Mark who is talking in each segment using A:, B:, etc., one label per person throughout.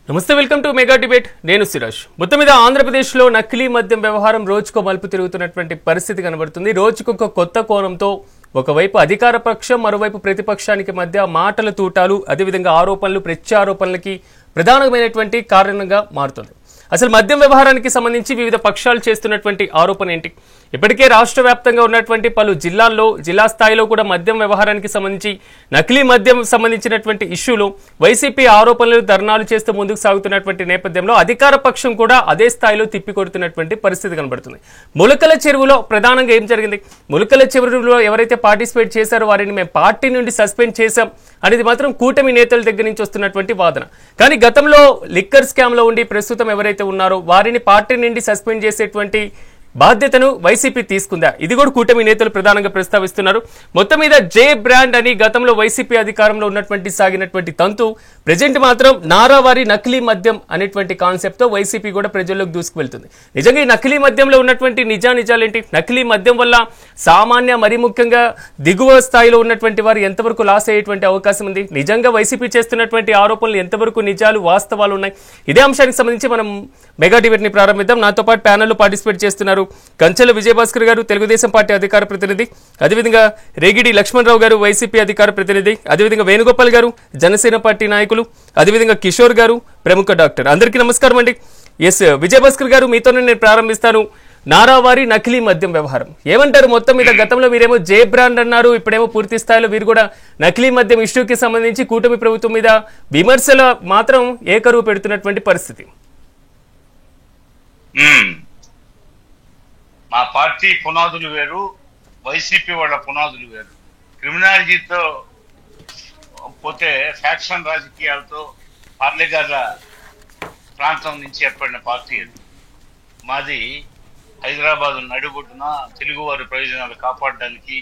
A: నమస్తే, welcome to mega debate. నేను సిరాజ్. మొత్తం మీద ఆంధ్రప్రదేశ్లో నకిలీ మద్యం వ్యవహారం రోజుకో మలుపు తిరుగుతున్నటువంటి పరిస్థితి కనబడుతుంది. రోజుకొక కొత్త కోణంతో ఒకవైపు అధికార పక్షం, మరోవైపు ప్రతిపక్షానికి మధ్య మాటల తూటాలు, అదేవిధంగా ఆరోపణలు, ప్రత్యారోపణలకి ప్రధానమైనటువంటి కారణంగా మారుతుంది. అసలు మద్యం వ్యవహారానికి సంబంధించి వివిధ పక్షాలు చేస్తున్నటువంటి ఆరోపణ ఏంటి? ఇప్పటికే రాష్ట్ర వ్యాప్తంగా ఉన్నటువంటి పలు జిల్లాల్లో, జిల్లా స్థాయిలో కూడా మద్యం వ్యవహారానికి సంబంధించి నకిలీ మద్యం సంబంధించినటువంటి ఇష్యూలో వైసీపీ ఆరోపణలు, ధర్నాలు చేస్తూ ముందుకు సాగుతున్నటువంటి నేపథ్యంలో అధికార పక్షం కూడా అదే స్థాయిలో తిప్పికొడుతున్నటువంటి పరిస్థితి కనబడుతుంది. ములకల చెరువులో ప్రధానంగా ఏం జరిగింది? ములకల చెరువులో ఎవరైతే పార్టిసిపేట్ చేశారో వారిని మేము పార్టీ నుండి సస్పెండ్ చేశాం అనేది మాత్రం కూటమి నేతల దగ్గర నుంచి వస్తున్నటువంటి వాదన. కానీ గతంలో లిక్కర్ స్కామ్ లో ఉండి ప్రస్తుతం ఎవరైతే ఉన్నారో వారిని పార్టీ నుండి సస్పెండ్ చేసేటువంటి బాధ్యతను వైసీపీ తీసుకుందా? ఇది కూడా కూటమి నేతలు ప్రధానంగా ప్రస్తావిస్తున్నారు. మొత్తం మీద జే బ్రాండ్ అని గతంలో వైసీపీ అధికారంలో ఉన్నటువంటి సాగినటువంటి తంతు ప్రజెంట్ మాత్రం నారావారి నకిలీ మద్యం అనేటువంటి కాన్సెప్ట్ తో వైసీపీ కూడా ప్రజల్లోకి దూసుకువెళ్తుంది. నిజంగా ఈ నకిలీ మద్యంలో ఉన్నటువంటి నిజానిజాలేంటి? నకిలీ మద్యం వల్ల సామాన్య, మరీ ముఖ్యంగా దిగువ స్థాయిలో ఉన్నటువంటి వారు ఎంతవరకు లాస్ అయ్యేటువంటి అవకాశం ఉంది? నిజంగా వైసీపీ చేస్తున్నటువంటి ఆరోపణలు ఎంతవరకు నిజాలు, వాస్తవాలు ఉన్నాయి? ఇదే అంశానికి సంబంధించి మనం మెగా డిబేట్ ని ప్రారంభిద్దాం. నాతో పాటు ప్యానెల్లో పార్టిసిపేట్ చేస్తున్నారు కంచెల విజయభాస్కర్ గారు, తెలుగుదేశం పార్టీ అధికార ప్రతినిధి, అదేవిధంగా రేగిడి లక్ష్మణరావు గారు, వైసీపీ అధికార ప్రతినిధి, అదేవిధంగా వేణుగోపాల్ గారు, జనసేన పార్టీ నాయకులు, అదేవిధంగా కిషోర్ గారు, ప్రముఖ డాక్టర్. అందరికీ నమస్కారం అండి. ఎస్ విజయభాస్కర్ గారు, మీతోనే నేను ప్రారంభిస్తాను. నారావారి నకిలీ మద్యం వ్యవహారం ఏమంటారు? మొత్తం మీద గతంలో మీరేమో జే బ్రాండ్ అన్నారు, ఇప్పుడేమో పూర్తి స్థాయిలో వీరు కూడా నకిలీ మద్యం ఇష్యూకి సంబంధించి కూటమి ప్రభుత్వం మీద విమర్శల మాత్రం ఏకరువు పెడుతున్నటువంటి పరిస్థితి.
B: మా పార్టీ పునాదులు వేరు, వైసీపీ వాళ్ళ పునాదులు వేరు. క్రిమినాలజీతో పోతే ఫ్యాక్షన్ రాజకీయాలతో పార్లేగార్ల ప్రాంతం నుంచి ఏర్పడిన పార్టీ అది. మాది హైదరాబాద్ నడిబొడ్డున తెలుగువారి ప్రయోజనాలు కాపాడడానికి,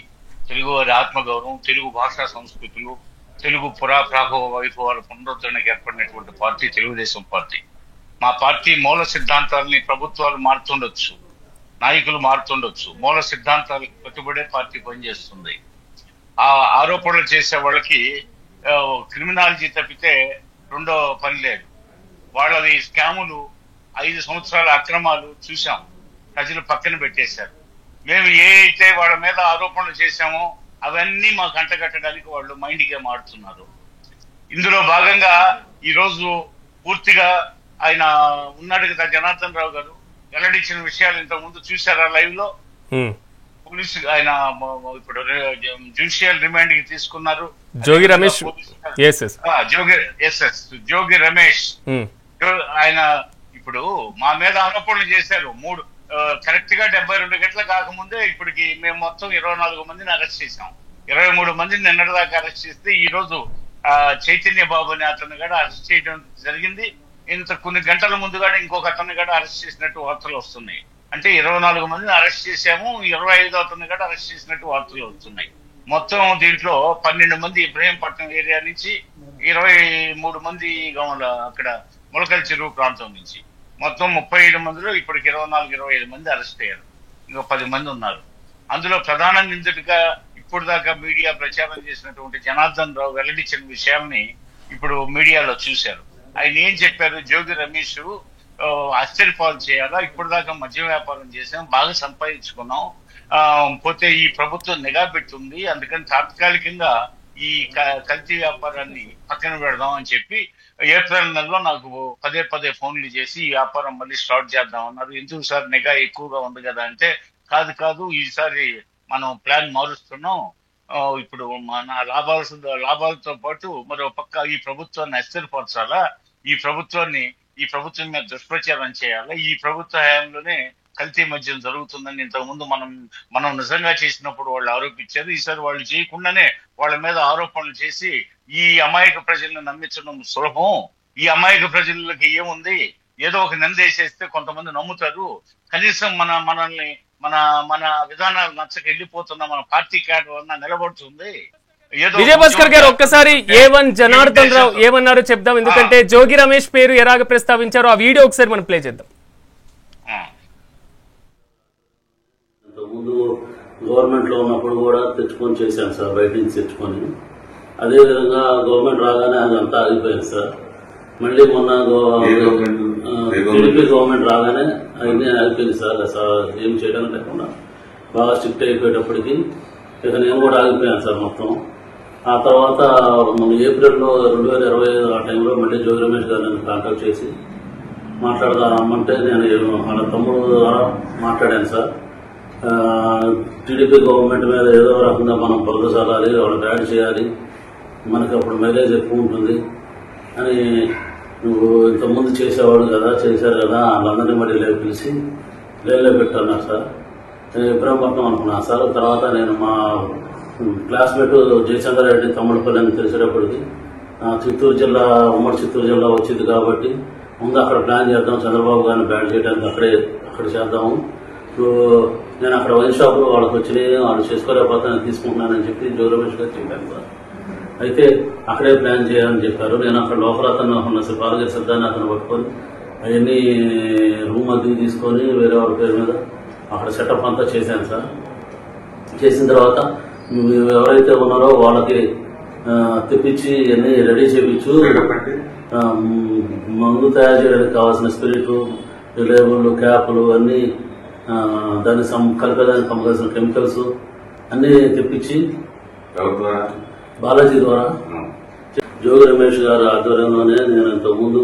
B: తెలుగువారి ఆత్మగౌరవం, తెలుగు భాషా సంస్కృతులు, తెలుగు పురాప్రాభవ వైభవాల పునరుద్ధరణకు ఏర్పడినటువంటి పార్టీ తెలుగుదేశం పార్టీ. మా పార్టీ మూల సిద్ధాంతాలని ప్రభుత్వాలు మారుతుండొచ్చు, నాయకులు మారుతుండొచ్చు, మూల సిద్ధాంతాలకు కట్టుబడే పార్టీ పనిచేస్తుంది. ఆ ఆరోపణలు చేసే వాళ్ళకి క్రిమినాలజీ తప్పితే రెండో పని లేదు. వాళ్ళది స్కాములు, 5 సంవత్సరాల అక్రమాలు చూసాం, ప్రజలు పక్కన పెట్టేశారు. మేము ఏ అయితే వాళ్ళ మీద ఆరోపణలు చేశామో అవన్నీ మాకు అంటగట్టడానికి వాళ్ళు మైండ్ గేమ్ ఆడుతున్నారు. ఇందులో భాగంగా ఈరోజు పూర్తిగా ఆయన ఉన్నాడు కదా జనార్దన్ రావు గారు, వెల్లడించిన విషయాలు ఇంతకు ముందు చూసారా లైవ్ లో? పోలీసు ఆయన ఇప్పుడు జ్యుడిషియల్ రిమాండ్ కి తీసుకున్నారు. జోగి రమేష్, జోగి రమేష్ ఆయన ఇప్పుడు మా మీద ఆరోపణలు చేశారు. కరెక్ట్ గా 72 గంటలు కాకముందే ఇప్పటికి మేము మొత్తం 24 మందిని అరెస్ట్ చేశాం. 23 మందిని నిన్నటి దాకా అరెస్ట్ చేస్తే ఈ రోజు చైతన్య బాబు అని అతను కూడా అరెస్ట్ చేయడం జరిగింది. ఇంత కొన్ని గంటల ముందుగానే ఇంకొక అతన్ని కూడా అరెస్ట్ చేసినట్టు వార్తలు వస్తున్నాయి. అంటే 24 మందిని అరెస్ట్ చేశాము, 25వ అతన్ని కూడా అరెస్ట్ చేసినట్టు వార్తలు వస్తున్నాయి. మొత్తం దీంట్లో 12 మంది ఇబ్రహీంపట్నం ఏరియా నుంచి, 23 మంది అక్కడ ములకల చెరువు ప్రాంతం నుంచి, మొత్తం 37 మందిలో ఇప్పటికి 24-25 మంది అరెస్ట్ అయ్యారు. ఇంకా 10 మంది ఉన్నారు. అందులో ప్రధాన నిందితుడిగా ఇప్పుడు దాకా మీడియా ప్రచారం చేసినటువంటి జనార్దన్ రావు వెల్లడించిన విషయాల్ని ఇప్పుడు మీడియాలో చూశారు. ఆయన ఏం చెప్పారు? జోగి రమేష్ ఆశ్చర్యపాలు చేయాలా, ఇప్పుడు దాకా మద్యం వ్యాపారం చేసాం, బాగా సంపాదించుకున్నాం, పోతే ఈ ప్రభుత్వం నిఘా పెట్టుంది, అందుకని తాత్కాలికంగా ఈ కల్తీ వ్యాపారాన్ని పక్కన పెడదాం అని చెప్పి ఏప్రిల్ నెలలో నాకు పదే ఫోన్లు చేసి ఈ వ్యాపారం మళ్ళీ స్టార్ట్ చేద్దాం అన్నారు. ఎందుకు సార్, నిఘా ఎక్కువగా ఉంది కదా అంటే, కాదు ఈసారి మనం ప్లాన్ మారుస్తున్నాం, ఇప్పుడు మన లాభాలతో పాటు మరో పక్క ఈ ప్రభుత్వాన్ని అస్థిరపరచాలా, ఈ ప్రభుత్వం మీద దుష్ప్రచారం చేయాలా, ఈ ప్రభుత్వ హయాంలోనే కల్తీ మద్యం జరుగుతుందని ఇంతకుముందు మనం నిజంగా చేసినప్పుడు వాళ్ళు ఆరోపించారు. ఈసారి వాళ్ళు చేయకుండానే వాళ్ళ మీద ఆరోపణలు చేసి ఈ అమాయక ప్రజలను నమ్మించడం సులభం, ఈ అమాయక ప్రజలకి ఏముంది, ఏదో ఒక నింద వేసేస్తే కొంతమంది నమ్ముతారు, కనీసం మనల్ని మన విధానాలు నచ్చక వెళ్ళిపోతున్న మన పార్టీ క్యాడర్ అన్న నిలబడుతుంది.
A: విజయభాస్కర్ గారు, ఒక్కసారి A1 జనార్దన్ రావు ఏమన్నారో చెప్దాం, ఎందుకంటే జోగి రమేష్ పేరు ఎలాగ ప్రస్తావించారో ఆ వీడియో ఒకసారి మనం ప్లే చేద్దాం.
C: ముందు గవర్నమెంట్ లో ఉన్నప్పుడు కూడా తెచ్చుకొని చేశాను సార్, బయట నుంచి తెచ్చుకొని. అదేవిధంగా గవర్నమెంట్ రాగానే అదంతా ఆగిపోయింది సార్. మళ్ళీ మొన్న టీడీపీ గవర్నమెంట్ రాగానే అన్నీ ఆగిపోయింది సార్ ఏం చేయడానికి లేకుండా బాగా స్ట్రిక్ట్ అయిపోయేటప్పటికి ఇక నేను కూడా ఆగిపోయాను సార్ మొత్తం. ఆ తర్వాత మన ఏప్రిల్లో 2025 ఆ టైంలో మళ్ళీ జోగి రమేష్ గారు నన్ను కాంటాక్ట్ చేసి మాట్లాడదామంటే నేను వాళ్ళ తమ్ముడు ద్వారా మాట్లాడాను సార్. టీడీపీ గవర్నమెంట్ మీద ఏదో రకంగా మనం బురద చల్లాలి, వాళ్ళకి యాడ్ చేయాలి, మనకి అప్పుడు మైలేజ్ ఎక్కువ ఉంటుంది అని నువ్వు ఇంతకుముందు చేసేవాడు కదా, చేశారు కదా, వాళ్ళందరినీ మళ్ళీ పిలిచి లేలో పెట్టన్నారు సార్. నేను ఇబ్రాహీంపట్నం అనుకున్నాను సార్. తర్వాత నేను మా క్లాస్మేట్ జయచంద్రారెడ్డి తమ్ముడుపల్లి అని తెలిసేటప్పటికి చిత్తూరు జిల్లా, ఉమ్మడి చిత్తూరు జిల్లా వచ్చింది కాబట్టి ముందు అక్కడ ప్లాన్ చేద్దాం, చంద్రబాబు గారిని బ్యాన్ చేయడానికి అక్కడ చేద్దాము. ఇప్పుడు నేను అక్కడ వైన్ షాపులో వాళ్ళకి వచ్చినాయి, వాళ్ళు చేసుకోలేకపోతే నేను తీసుకుంటున్నానని చెప్పి జోగి రమేష్ గారు చెప్పాను సార్. అయితే అక్కడే ప్లాన్ చేయాలని చెప్పారు. నేను అక్కడ లోపల అతను ఉన్న పాలగిరి సిద్ధాన్ని అతను పట్టుకొని అవన్నీ రూమ్ అద్దెకి తీసుకొని వేరే వాళ్ళ పేరు మీద అక్కడ సెటప్ అంతా చేశాను సార్. చేసిన తర్వాత ఎవరైతే ఉన్నారో వాళ్ళకి తెప్పించి ఇవన్నీ రెడీ చేయించు, మందు తయారు చేయడానికి కావాల్సిన స్పిరిట్, లేబుల్, క్యాప్లు అన్నీ, దానికి కలిపేదానికి కావాల్సిన కెమికల్స్ అన్నీ తెప్పించి బాలాజీ ద్వారా జోగి రమేష్ గారి ఆధ్వర్యంలోనే నేను ఇంతకుముందు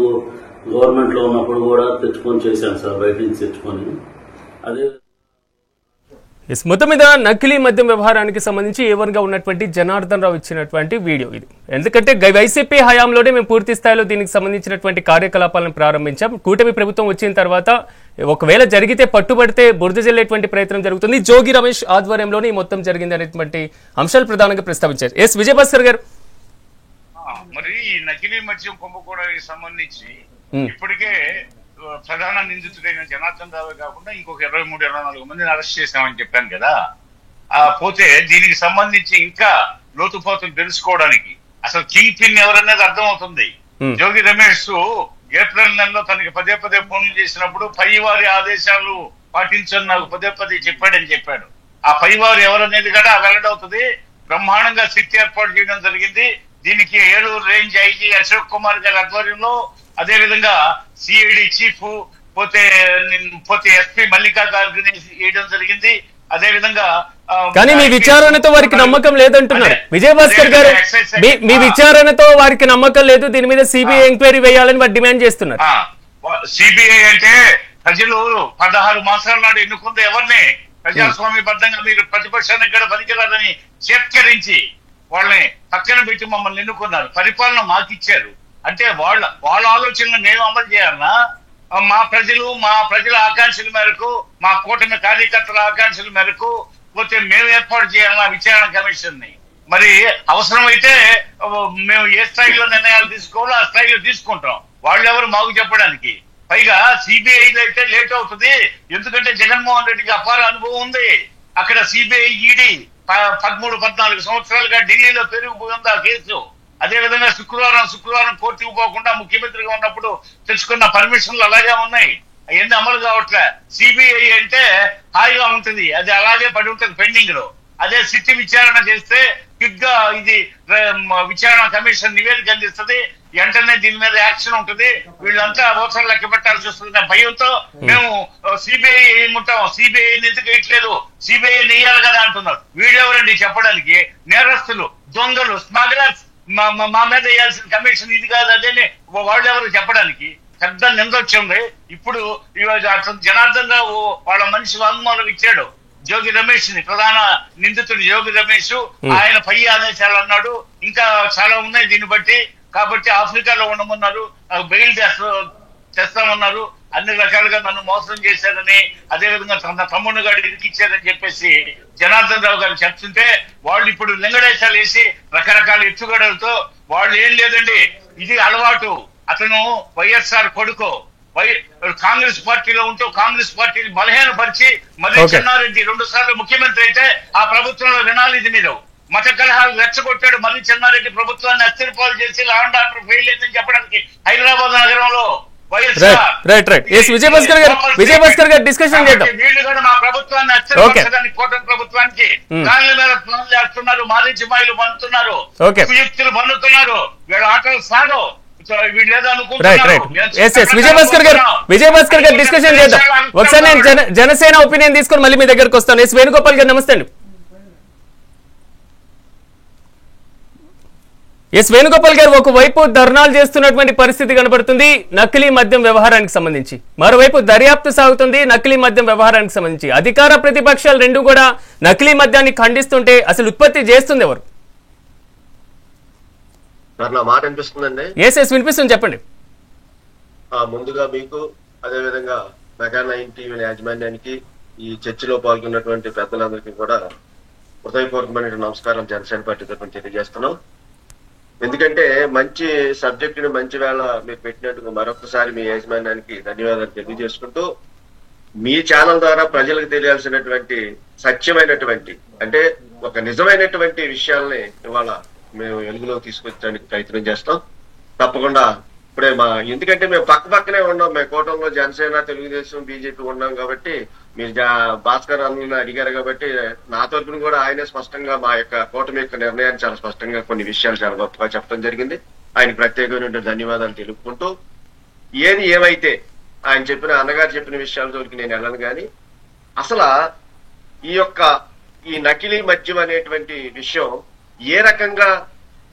C: గవర్నమెంట్ లో ఉన్నప్పుడు కూడా తెచ్చుకొని చేశాను సార్, బయట నుంచి తెచ్చుకొని. అదే
A: మొత్తం మీద నకిలీ మద్యం వ్యవహారానికి సంబంధించి ఏవన్గా ఉన్నటువంటి జనార్దన్ రావు ఇచ్చినటువంటి వీడియో ఇది. ఎందుకంటే వైసీపీ హయాంలోనే మేము పూర్తి స్థాయిలో దీనికి సంబంధించినటువంటి కార్యకలాపాలను ప్రారంభించాం. కూటమి ప్రభుత్వం వచ్చిన తర్వాత ఒకవేళ జరిగితే పట్టుబడితే బురద జల్లేటువంటి ప్రయత్నం జరుగుతుంది. జోగి రమేష్ ఆధ్వర్యంలోనే ఈ మొత్తం జరిగింది అనేటువంటి అంశాలు ప్రధానంగా ప్రస్తావించారు. ఎస్ విజయభాస్కర్ గారు,
B: మరి నకిలీ మద్యం కుంభకోణానికి సంబంధించి ఇప్పటికే ప్రధాన నిందితుడైన జనార్దన్ రావు కాకుండా ఇంకొక 23-24 మందిని అరెస్ట్ చేశామని చెప్పాను కదా. పోతే దీనికి సంబంధించి ఇంకా లోతుపాతులు తెలుసుకోవడానికి అసలు కింగ్ పిన్ ఎవరనేది అర్థమవుతుంది. జోగి రమేష్ ఏప్రిల్ నెలలో తనకి పదే ఫోన్లు చేసినప్పుడు పైవారి ఆదేశాలు పాటించని నాకు పదే చెప్పాడని చెప్పాడు. ఆ పైవారు ఎవరనేది కూడా వెల్లడవుతుంది. బ్రహ్మాండంగా సిట్ ఏర్పాటు చేయడం జరిగింది. దీనికి ఏలూరు రేంజ్ ఐజీ అశోక్ కుమార్ గారి ఆధ్వర్యంలో, అదే విధంగా సిఐడి చీఫ్ పోతే ఎస్పీ మల్లికా గారిని వేయడం జరిగింది. అదే విధంగా
A: కానీ మీ విచారణతో వారికి నమ్మకం లేదంటున్నారు విజయభాస్కర్ గారు. మీ విచారణతో వారికి నమ్మకం లేదు, దీని మీద సిబిఐ ఎంక్వైరీ వేయాలని వారు డిమాండ్ చేస్తున్నారు.
B: సిబిఐ అంటే ప్రజలు 16 మాసాల నాడు ఎన్నుకుంది ఎవరిని? ప్రజాస్వామ్యబద్ధంగా మీరు ప్రతిపక్షానికి కూడా పనికిరాదని చేత్కరించి వాళ్ళని పక్కన పెట్టి మమ్మల్ని ఎన్నుకున్నారు. పరిపాలన మాకిచ్చారు అంటే వాళ్ళ ఆలోచనలు మేము అమలు చేయాలన్నా? మా ప్రజల ఆకాంక్షల మేరకు, మా కూటమి కార్యకర్తల ఆకాంక్షల మేరకు పోతే మేము ఏర్పాటు చేయాలన్నా విచారణ కమిషన్ ని? మరి అవసరమైతే మేము ఏ స్థాయిలో నిర్ణయాలు తీసుకోవాలో ఆ స్థాయిలో తీసుకుంటాం. వాళ్ళెవరు మాకు చెప్పడానికి? పైగా సిబిఐలో అయితే లేట్ అవుతుంది, ఎందుకంటే జగన్మోహన్ రెడ్డికి అపార అనుభవం ఉంది. అక్కడ సిబిఐ ఈడీ 13-14 సంవత్సరాలుగా ఢిల్లీలో పెరిగిపోయింది ఆ కేసు. అదే విధంగా శుక్రవారం కోర్టుకు పోకుండా ముఖ్యమంత్రిగా ఉన్నప్పుడు తెచ్చుకున్న పర్మిషన్లు అలాగే ఉన్నాయి, అవన్నీ అమలు కావట్లే. సిబిఐ అంటే హాయిగా ఉంటుంది, అది అలాగే పడి ఉంటుంది పెండింగ్ లో. అదే సిట్ విచారణ చేస్తే క్విక్ గా ఇది విచారణ కమిషన్ నివేదిక అందిస్తుంది, వెంటనే దీని మీద యాక్షన్ ఉంటుంది. వీళ్ళంతా అవసరం లెక్క పెట్టాల్సి వస్తుంది. భయంతో మేము సిబిఐ ఏముంటాం, సిబిఐ ఎందుకు వేయట్లేదు, సిబిఐ నెయ్యాలి కదా అంటున్నారు. వీళ్ళెవరండి చెప్పడానికి? నేరస్తులు, దొంగలు, స్మగ్లర్స్ మా మీద వేయాల్సిన కమిషన్ ఇది కాదు అదేనే వాళ్ళెవరు చెప్పడానికి? పెద్ద నిందొచ్చింది. ఇప్పుడు అతను జనార్దన్ రావు వాళ్ళ మనిషి వాంగ్మూలం ఇచ్చాడు జోగి రమేష్ ని, ప్రధాన నిందితుడు జోగి రమేష్. ఆయన పై ఆదేశాలు అన్నాడు, ఇంకా చాలా ఉన్నాయి దీన్ని బట్టి. కాబట్టి ఆఫ్రికాలో ఉండమన్నారు, బెయిల్ తెస్తామన్నారు, అన్ని రకాలుగా నన్ను మోసం చేశారని, అదేవిధంగా తన తమ్ముడు గారు ఇరికిచ్చారని చెప్పేసి జనార్దన్ రావు గారు చెప్తుంటే వాళ్ళు ఇప్పుడు లింగడేశాలు వేసి రకరకాల ఎత్తుగడలతో వాళ్ళు ఏం లేదండి, ఇది అలవాటు. అతను వైఎస్ఆర్ కొడుకు, కాంగ్రెస్ పార్టీలో ఉంటూ కాంగ్రెస్ పార్టీని బలహీనపరిచి మళ్ళీ చెన్నారెడ్డి 2 సార్లు ముఖ్యమంత్రి అయితే ఆ ప్రభుత్వంలో వినాలి ఇది మీరు. మత కలహాలు రెచ్చగొట్టాడు, మళ్ళీ చెన్నారెడ్డి ప్రభుత్వాన్ని అస్థిరపాలు చేసి లా అండ్ ఆర్డర్ ఫెయిల్ అయిందని చెప్పడానికి హైదరాబాద్ నగరంలో
A: విజయభాస్కర్ గారు డిస్కషన్ చేద్దాం.
B: వీళ్ళు కూడా మా ప్రభుత్వాన్ని అస్థిరపరచడానికి కూటమి ప్రభుత్వానికి కాళ్ళ మీద ప్లాన్ చేస్తున్నారు, మారీచి మాయలు పన్నుతున్నారు, కుయుక్తులు పన్నుతున్నారు. వీళ్ళ ఆటలు సాగవు. వీళ్ళేదో
A: right right yes yes Vijayabhaskar గారు డిస్కషన్ చేద్దాం. ఒకసారి నేను జనసేన ఒపీనియన్ తీసుకొని మళ్ళీ మీ దగ్గరకు వస్తాను. ఎస్ వేణుగోపాల్ గారు నమస్తే అండి. ఎస్ వేణుగోపాల్ గారు, ఒకవైపు ధర్నాలు చేస్తున్నటువంటి పరిస్థితి కనబడుతుంది నకిలీ మద్యం వ్యవహారానికి సంబంధించి, మరోవైపు దర్యాప్తు సాగుతుంది నకిలీ మద్యం వ్యవహారానికి సంబంధించి. అధికార ప్రతిపక్షాలు రెండు కూడా నకిలీ మద్యాన్ని ఖండిస్తుంటే అసలు ఉత్పత్తి చేస్తుంది ఎవరు?
D: నా మాట అనిపిస్తుందండి.
A: ఎస్ ఎస్ వినిపిస్తుంది, చెప్పండి.
D: ముందుగా మీకు అదేవిధంగా మెగా9 టీవీ యాజమాన్యానికి ఈ చర్చలో పాల్గొన్నటువంటి పెద్దలందరికీ కూడా హృదయపూర్వకమైన నమస్కారం జనసేన పార్టీ తరఫున తెలియజేస్తున్నాం. ఎందుకంటే మంచి సబ్జెక్టుని మంచి వేళ మీరు పెట్టినట్టుగా మరొకసారి మీ యాజమాన్యానికి ధన్యవాదాలు తెలియజేసుకుంటూ, మీ ఛానల్ ద్వారా ప్రజలకు తెలియాల్సినటువంటి సత్యమైనటువంటి అంటే ఒక నిజమైనటువంటి విషయాల్ని ఇవాళ మేము వెలుగులో తీసుకొచ్చడానికి ప్రయత్నం చేస్తాం. తప్పకుండా ఇప్పుడే ఎందుకంటే మేము పక్కనే ఉన్నాం, మేము కూటమిలో జనసేన, తెలుగుదేశం, బీజేపీ ఉన్నాం కాబట్టి మీరు భాస్కర్ అన్న అడిగారు కాబట్టి నా తరపున కూడా ఆయనే స్పష్టంగా మా యొక్క కూటమి యొక్క నిర్ణయాన్ని చాలా స్పష్టంగా కొన్ని విషయాలు చాలా గొప్పగా చెప్పడం జరిగింది. ఆయనకు ప్రత్యేకమైన ధన్యవాదాలు తెలుపుకుంటూ, ఏది ఏమైతే ఆయన చెప్పిన అన్నగారు చెప్పిన విషయాలతోకి నేను వెళ్ళను కానీ అసలు ఈ నకిలీ మద్యం అనేటువంటి విషయం ఏ రకంగా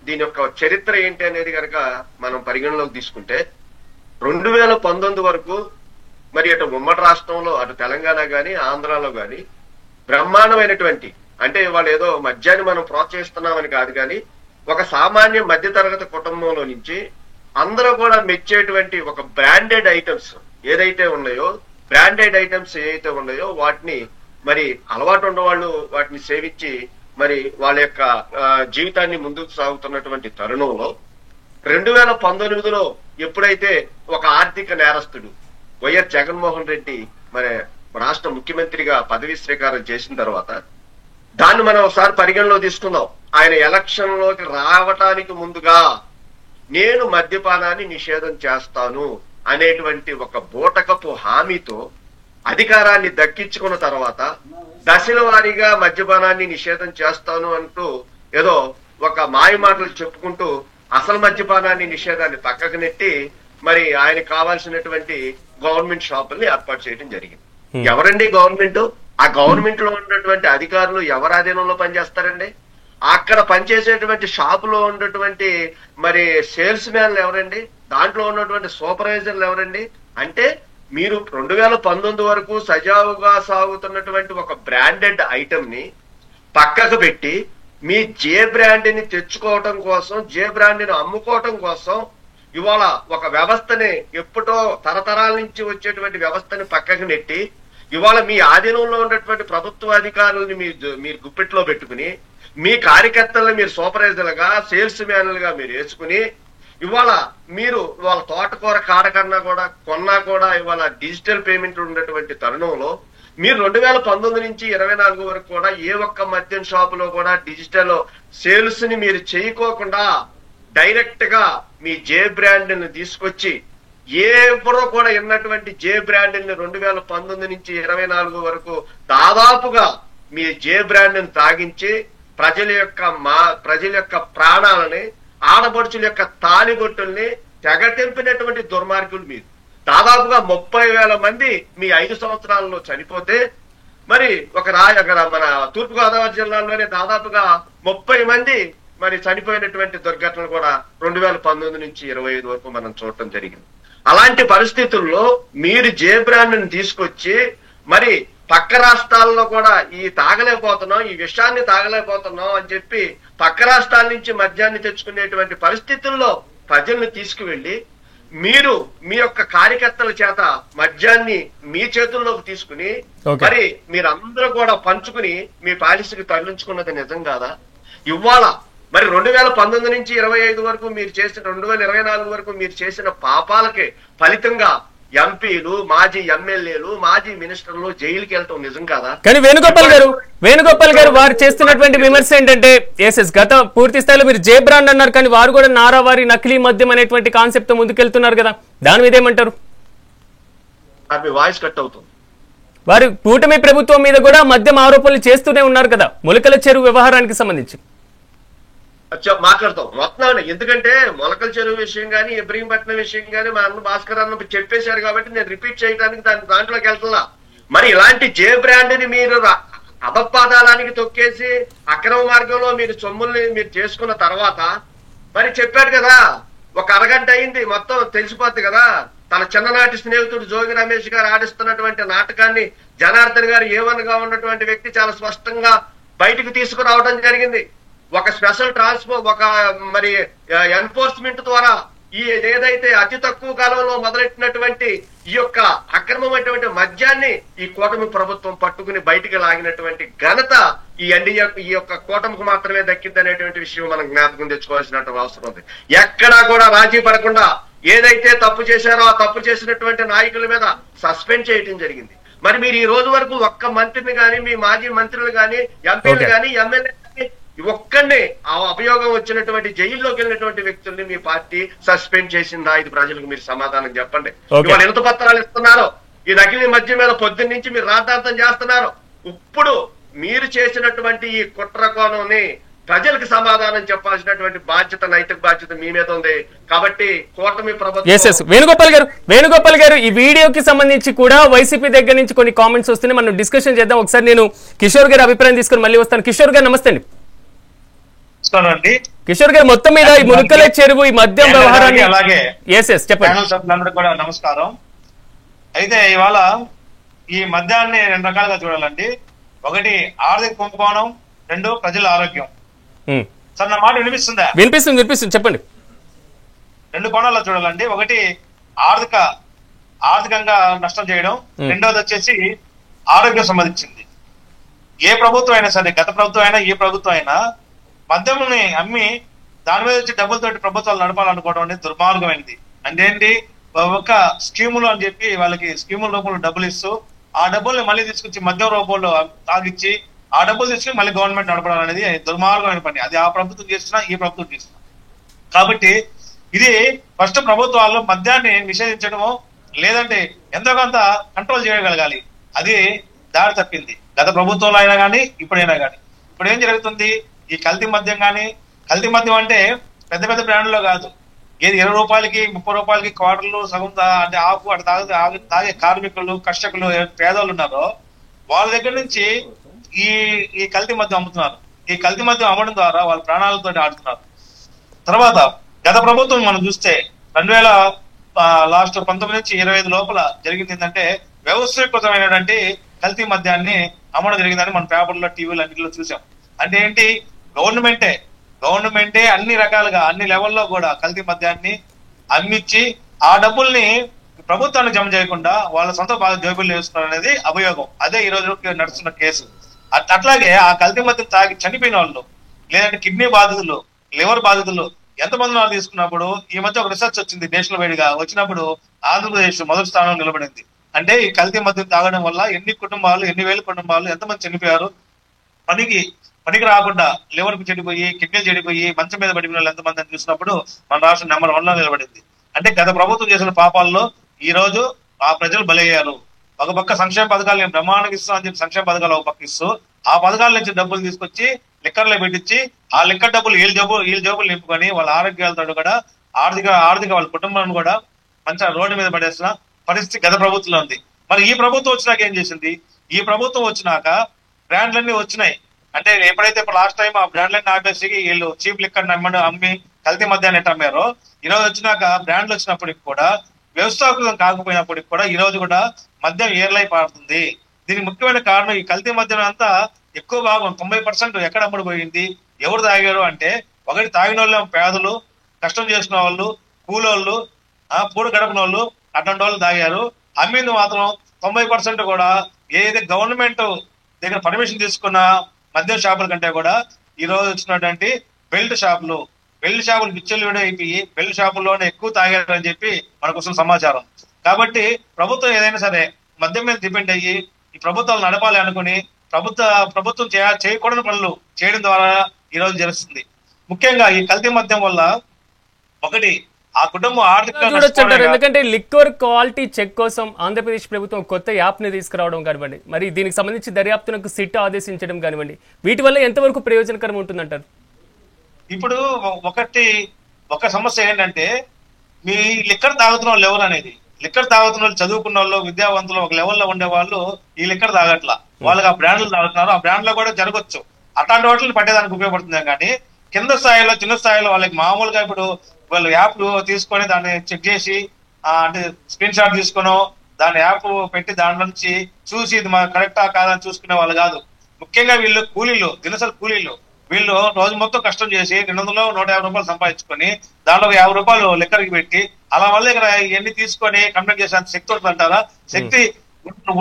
D: దీని యొక్క చరిత్ర ఏంటి అనేది కనుక మనం పరిగణలోకి తీసుకుంటే 2019 వరకు మరి అటు ఉమ్మడి రాష్ట్రంలో అటు తెలంగాణ గాని ఆంధ్రాలో గాని బ్రహ్మాండమైనటువంటి అంటే వాళ్ళు ఏదో మద్యాన్ని మనం ప్రోత్సహిస్తున్నామని కాదు కానీ ఒక సామాన్య మధ్యతరగతి కుటుంబంలో నుంచి అందరూ కూడా మెచ్చేటువంటి ఒక బ్రాండెడ్ ఐటమ్స్ ఏదైతే ఉన్నాయో వాటిని మరి అలవాటు ఉన్న వాళ్ళు వాటిని సేవించి మరి వాళ్ళ యొక్క జీవితాన్ని ముందుకు సాగుతున్నటువంటి తరుణంలో 2019లో ఎప్పుడైతే ఒక ఆర్థిక నేరస్తుడు వైఎస్ జగన్మోహన్ రెడ్డి మరి రాష్ట్ర ముఖ్యమంత్రిగా పదవి స్వీకారం చేసిన తర్వాత దాన్ని మనం ఒకసారి పరిగణలో తీసుకుందాం. ఆయన ఎలక్షన్ లోకి రావటానికి ముందుగా నేను మద్యపానాన్ని నిషేధం చేస్తాను అనేటువంటి ఒక బూటకపు హామీతో అధికారాన్ని దక్కించుకున్న తర్వాత దశల వారీగా మద్యపానాన్ని నిషేధం చేస్తాను అంటూ ఏదో ఒక మాయ మాటలు చెప్పుకుంటూ అసలు మద్యపానాన్ని నిషేధాన్ని పక్కకు నెట్టి మరి ఆయన కావాల్సినటువంటి గవర్నమెంట్ షాపుల్ని ఏర్పాటు చేయడం జరిగింది. ఎవరండి గవర్నమెంట్? ఆ గవర్నమెంట్ లో ఉన్నటువంటి అధికారులు ఎవరి ఆధీనంలో పనిచేస్తారండి? అక్కడ పనిచేసేటువంటి షాపులో ఉన్నటువంటి మరి సేల్స్ మ్యాన్లు ఎవరండి? దాంట్లో ఉన్నటువంటి సూపర్వైజర్లు ఎవరండి? అంటే మీరు 2019 వరకు సజావుగా సాగుతున్నటువంటి ఒక బ్రాండెడ్ ఐటమ్ ని పక్కకు పెట్టి మీ జే బ్రాండ్ ని తెచ్చుకోవటం కోసం, జే బ్రాండ్ ని అమ్ముకోవటం కోసం ఇవాళ ఒక వ్యవస్థని ఎప్పుడో తరతరాల నుంచి వచ్చేటువంటి వ్యవస్థని పక్కకు నెట్టి ఇవాళ మీ ఆధీనంలో ఉన్నటువంటి ప్రభుత్వ అధికారులని మీరు గుప్పెట్లో పెట్టుకుని మీ కార్యకర్తలను మీరు సూపర్వైజర్లుగా సేల్స్ మ్యాన్లుగా మీరు వేసుకుని ఇవాళ మీరు వాళ్ళ తోటకూర కాడకన్నా కూడా కొన్నా కూడా ఇవాళ డిజిటల్ పేమెంట్ ఉన్నటువంటి తరుణంలో మీరు 2019 నుంచి 24 వరకు కూడా ఏ ఒక్క మద్యం షాపులో కూడా డిజిటల్ సేల్స్ ని మీరు చేయకోకుండా డైరెక్ట్ గా మీ జే బ్రాండ్ ని తీసుకొచ్చి ఎవరో కూడా ఉన్నటువంటి జే బ్రాండ్ ని 2019 నుంచి 24 వరకు దాదాపుగా మీ జే బ్రాండ్ ని తాగించి ప్రజల యొక్క ప్రాణాలని ఆడపడుచుల యొక్క తాలిబొట్టుల్ని తెగటెంపినటువంటి దుర్మార్గులు మీరు. దాదాపుగా 30,000 మంది మీ 5 సంవత్సరాలలో చనిపోతే మరి అక్కడ మన తూర్పుగోదావరి జిల్లాలోనే దాదాపుగా 30 మంది మరి చనిపోయినటువంటి దుర్ఘటనలు కూడా 2019 నుంచి 25 వరకు మనం చూడటం జరిగింది. అలాంటి పరిస్థితుల్లో మీరు జే బ్రాండ్ ని తీసుకొచ్చి మరి పక్క రాష్ట్రాల్లో కూడా ఈ విషయాన్ని తాగలేకపోతున్నాం అని చెప్పి పక్క రాష్ట్రాల నుంచి మద్యాన్ని తెచ్చుకునేటువంటి పరిస్థితుల్లో ప్రజల్ని తీసుకువెళ్లి మీరు మీ యొక్క కార్యకర్తల చేత మద్యాన్ని మీ చేతుల్లోకి తీసుకుని మరి మీరందరూ కూడా పంచుకుని మీ పాలసీకి తరలించుకున్నది నిజం కాదా? ఇవాళ మరి 2019 నుంచి 25 వరకు మీరు చేసిన 2024 వరకు మీరు చేసిన పాపాలకే ఫలితంగా ఎంపీలు, మాజీ ఎమ్మెల్యేలు, మాజీ మినిస్టర్లు జైలుకి వెళ్తాం నిజం కాదా?
A: కానీ వేణుగోపాల్ గారు వారు చేస్తున్నటువంటి విమర్శ ఏంటంటే గత పూర్తి స్థాయిలో మీరు జే బ్రాండ్ అన్నారు కానీ వారు కూడా నారావారి నకిలీ మద్యం అనేటువంటి కాన్సెప్ట్ ముందుకెళ్తున్నారు కదా, దాని మీద ఏమంటారు?
D: వాయిస్ కట్ అవుతుంది.
A: వారు కూటమి ప్రభుత్వం మీద కూడా మద్యం ఆరోపణలు చేస్తూనే ఉన్నారు కదా, మొలకల చెరువు వ్యవహారానికి సంబంధించి.
D: మాట్లాడతాం మొత్తం. ఎందుకంటే మొలకల చెరువు విషయం కానీ ఇబ్రహీంపట్నం విషయం కానీ మా అన్న భాస్కర్ అన్న చెప్పేశారు కాబట్టి నేను రిపీట్ చేయడానికి దాంట్లోకి వెళ్తున్నా. మరి ఇలాంటి జే బ్రాండ్ ని మీరు అధపాదాలానికి తొక్కేసి అక్రమ మార్గంలో మీరు సొమ్ముల్ని మీరు చేసుకున్న తర్వాత మరి చెప్పాడు కదా, ఒక అరగంట అయింది మొత్తం తెలిసిపోద్ది కదా. తన చిన్ననాటి స్నేహితుడు జోగి రమేష్ గారు ఆడిస్తున్నటువంటి నాటకాన్ని జనార్దన్ గారు ఏమనగా ఉన్నటువంటి వ్యక్తి చాలా స్పష్టంగా బయటకు తీసుకురావడం జరిగింది. ఒక స్పెషల్ ఒక మరి ఎన్ఫోర్స్మెంట్ ద్వారా ఈ ఏదైతే అతి తక్కువ కాలంలో మొదలెట్టినటువంటి ఈ యొక్క అక్రమమైనటువంటి మద్యాన్ని ఈ కూటమి ప్రభుత్వం పట్టుకుని బయటికి లాగినటువంటి ఘనత ఈ ఎన్డీఏ ఈ యొక్క కూటమికి మాత్రమే దక్కింది అనేటువంటి విషయం మనం జ్ఞాపకం తెచ్చుకోవాల్సినటువంటి అవసరం ఉంది. ఎక్కడా కూడా రాజీ పడకుండా ఏదైతే తప్పు చేశారో ఆ తప్పు చేసినటువంటి నాయకుల మీద సస్పెండ్ చేయడం జరిగింది. మరి మీరు ఈ రోజు వరకు ఒక్క మంత్రిని కానీ మీ మాజీ మంత్రులు కానీ ఎంపీలు కానీ ఎమ్మెల్యే కానీ ఒక్కడే ఆ అభియోగం వచ్చినటువంటి జైల్లోకి వెళ్ళినటువంటి వ్యక్తుల్ని మీ పార్టీ సస్పెండ్ చేసిందా? ఇది ప్రజలకు మీరు సమాధానం చెప్పండి. ఇవాళ ఎంత పత్రాలు ఇస్తున్నారో ఈ నకిలీ మధ్య మీద పొద్దున్న నుంచి మీరు రాద్ధాంతం చేస్తున్నారు. ఇప్పుడు మీరు చేసినటువంటి ఈ కుట్ర కోణంని ప్రజలకు సమాధానం చెప్పాల్సినటువంటి బాధ్యత, నైతిక బాధ్యత మీ మీద ఉంది. కాబట్టి కూటమి ప్రభుత్వం
A: వేణుగోపాల్ గారు ఈ వీడియోకి సంబంధించి కూడా వైసీపీ దగ్గర నుంచి కొన్ని కామెంట్స్ వస్తున్నాయి. మనం డిస్కషన్ చేద్దాం. ఒకసారి నేను కిషోర్ గారి అభిప్రాయం తీసుకుని మళ్ళీ వస్తాను. కిషోర్ గారు నమస్తే అండి. కిషోర్ గారు మొత్తం మీద ఈ మునుకల చెరువు ఈ మద్యం వ్యవహారాన్ని
E: అలాగే
A: చెప్పండి.
E: సభ్యులందరూ కూడా నమస్కారం. అయితే ఇవాళ ఈ మద్యాన్ని రెండు రకాలుగా చూడాలండి. ఒకటి ఆర్థిక కుంభకోణం, రెండు ప్రజల ఆరోగ్యం. సార్ నా మాట వినిపిస్తుందా?
A: వినిపిస్తుంది చెప్పండి.
E: రెండు కోణాల్లో చూడాలండి. ఒకటి ఆర్థికంగా నష్టం చేయడం, రెండోది వచ్చేసి ఆరోగ్యం సంబంధించింది. ఏ ప్రభుత్వం అయినా సరే, గత ప్రభుత్వం అయినా ఏ ప్రభుత్వం అయినా మద్యంని అమ్మి దాని మీద వచ్చి డబ్బులతోటి ప్రభుత్వాలు నడపాలనుకోవడం అనేది దుర్మార్గమైనది. అంటే ఏంటి, ఒక స్కీములు అని చెప్పి వాళ్ళకి స్కీముల రూపంలో డబ్బులు ఇస్తూ ఆ డబ్బుల్ని మళ్ళీ తీసుకొచ్చి మద్యం రూపంలో తాగిచ్చి ఆ డబ్బులు తీసుకుని మళ్ళీ గవర్నమెంట్ నడపడం అనేది దుర్మార్గమైన పని. అది ఆ ప్రభుత్వం చేస్తున్నా ఈ ప్రభుత్వం చేస్తున్నా. కాబట్టి ఇది ఫస్ట్ ప్రభుత్వాల్లో మద్యాన్ని నిషేధించడము, లేదంటే ఎంతో కొంత కంట్రోల్ చేయగలగాలి. అది దారి తప్పింది గత ప్రభుత్వంలో అయినా కానీ ఇప్పుడైనా కానీ. ఇప్పుడు ఏం జరుగుతుంది, ఈ కల్తీ మద్యం కానీ, కల్తీ మద్యం అంటే పెద్ద పెద్ద బ్రాండ్లో కాదు, ఏది 20 రూపాయలకి 30 రూపాయలకి క్వార్టర్లు సగం అంటే ఆకు అటు తాగే కార్మికులు, కర్షకులు, పేదోళ్ళు ఉన్నారో వాళ్ళ దగ్గర నుంచి ఈ కల్తీ మద్యం అమ్ముతున్నారు. ఈ కల్తీ మద్యం అమ్మడం ద్వారా వాళ్ళ ప్రాణాలతో ఆడుతున్నారు. తర్వాత గత ప్రభుత్వం మనం చూస్తే 2019 నుంచి 25 లోపల జరిగింది ఏంటంటే వ్యవస్థీకృతమైనటువంటి కల్తీ మద్యాన్ని అమ్మడం జరిగిందని మన పేపర్లో, టీవీలో అన్నింటిలో చూసాం. అంటే ఏంటి, గవర్నమెంటే అన్ని రకాలుగా అన్ని లెవెల్లో కూడా కల్తీ మద్యాన్ని అమ్మిచ్చి ఆ డబ్బుల్ని ప్రభుత్వానికి జమ చేయకుండా వాళ్ళ సొంత జేబుల్లో వేస్తున్నారు అనేది అభియోగం. అదే ఈ రోజు నడుస్తున్న కేసు. అట్లాగే ఆ కల్తీ మద్యం తాగి చనిపోయిన వాళ్ళు, లేదంటే కిడ్నీ బాధితులు, లివర్ బాధితులు ఎంతమంది వాళ్ళు తీసుకున్నప్పుడు ఈ మధ్య ఒక రీసెర్చ్ వచ్చింది నేషనల్ వైడ్ గా. వచ్చినప్పుడు ఆంధ్రప్రదేశ్ మొదటి స్థానంలో నిలబడింది. అంటే ఈ కల్తీ మద్యం తాగడం వల్ల ఎన్ని వేల కుటుంబాలు ఎంతమంది చనిపోయారు, పనికి రాకుండా లివర్ కు చెడిపోయి, కిడ్నీలు చెడిపోయి మంచం మీద పడిపోయిన వాళ్ళు ఎంతమంది అని చూసినప్పుడు మన రాష్ట్రం నెంబర్ 1 లో నిలబడింది. అంటే గత ప్రభుత్వం చేసిన పాపాల్లో ఈ రోజు ఆ ప్రజలు బలయ్యారు. ఒక పక్క సంక్షేమ పథకాలు నేను బ్రహ్మాండంగా ఇస్తాం అని చెప్పి సంక్షేమ పథకాలు ఒక పక్క ఇస్తూ ఆ పథకాల నుంచి డబ్బులు తీసుకొచ్చి లిక్కర్లో పెట్టించి ఆ లిక్కర్ డబ్బులు వీళ్ళ జబ్బులు నింపుకొని వాళ్ళ ఆరోగ్యాలతో కూడా ఆర్థిక వాళ్ళ కుటుంబాలను కూడా మంచిగా రోడ్డు మీద పడేసిన పరిస్థితి గత ప్రభుత్వంలో ఉంది. మరి ఈ ప్రభుత్వం వచ్చినాక ఏం చేసింది, ఈ ప్రభుత్వం వచ్చినాక బ్రాండ్లన్నీ వచ్చినాయి. అంటే ఎప్పుడైతే లాస్ట్ టైం ఆ బ్రాండ్లన్నీ ఆపేసి వీళ్ళు చీప్ లిక్కర్ అమ్మి కల్తీ మద్యాన్ని అమ్మారో, ఈ రోజు వచ్చినాక బ్రాండ్లు వచ్చినప్పటికి కూడా వ్యవస్థాపకం కాకపోయినప్పటికి కూడా ఈ రోజు కూడా మద్యం ఏర్లై పారుతుంది. దీనికి ముఖ్యమైన కారణం ఈ కల్తీ మద్యం అంతా ఎక్కువ భాగం 90% ఎక్కడ అమ్ముడుపోయింది, ఎవరు తాగారు అంటే, ఒకటి తాగిన వాళ్ళు పేదలు, కష్టం చేసిన వాళ్ళు, కూలోళ్ళు, పూట గడపన వాళ్ళు, అటువంటి వాళ్ళు తాగారు. అమ్మింది మాత్రం 90% కూడా ఏదైతే గవర్నమెంట్ దగ్గర పర్మిషన్ తీసుకున్న మద్యం షాపుల కంటే కూడా ఈ రోజు వచ్చినటువంటి బెల్ట్ షాపులు పిచ్చలు అయిపోయి బెల్ట్ షాపుల్లోనే ఎక్కువ తాగారు అని చెప్పి మనకు వస్తున్న సమాచారం. కాబట్టి ప్రభుత్వం ఏదైనా సరే మద్యం మీద డిపెండ్ అయ్యి ఈ ప్రభుత్వాలు నడపాలి అనుకుని ప్రభుత్వం చేయకూడని పనులు చేయడం ద్వారా ఈ రోజు జరుగుతుంది. ముఖ్యంగా ఈ కల్తీ మద్యం వల్ల ఒకటి ఆ కుటుంబం ఆర్థికంగా,
A: ఎందుకంటే లిక్వర్ క్వాలిటీ చెక్ కోసం ఆంధ్రప్రదేశ్ ప్రభుత్వం కొత్త యాప్ ని తీసుకురావడం కానివ్వండి, మరి దీనికి సంబంధించి దర్యాప్తునకు సిట్ ఆదేశించడం కానివ్వండి, వీటి వల్ల ఎంతవరకు ప్రయోజనకరం ఉంటుందంటారు?
E: ఇప్పుడు ఒక సమస్య ఏంటంటే మీ లిక్కర్ తాగుతున్న వాళ్ళు ఎవరు అనేది, లిక్కర్ తాగుతున్న వాళ్ళు చదువుకున్న వాళ్ళు విద్యావంతులు ఒక లెవెల్లో ఉండే వాళ్ళు ఈ లిక్కర్ తాగట్లా, వాళ్ళకి ఆ బ్రాండ్లు తాగుతున్నారు, ఆ బ్రాండ్ లో కూడా జరగచ్చు, అట్లాంటి వాటిని పట్టేదానికి ఉపయోగపడుతుంది. కానీ కింద స్థాయిలో చిన్న స్థాయిలో వాళ్ళకి మామూలుగా ఇప్పుడు వాళ్ళు యాప్ తీసుకొని దాన్ని చెక్ చేసి అంటే స్క్రీన్ షాట్ తీసుకునో దాని యాప్ పెట్టి దాంట్లో నుంచి చూసి ఇది కరెక్టా కాదని చూసుకునే వాళ్ళు కాదు. ముఖ్యంగా వీళ్ళు కూలీలు, దినసరి కూలీలు, వీళ్ళు రోజు మొత్తం కష్టం చేసి 200-150 రూపాయలు సంపాదించుకొని దాంట్లో 50 రూపాయలు లెక్కరికి పెట్టి అలా వల్ల ఇక్కడ ఎన్ని తీసుకొని కంప్లైంట్ చేసే శక్తి ఉంటుంది అంటారా? శక్తి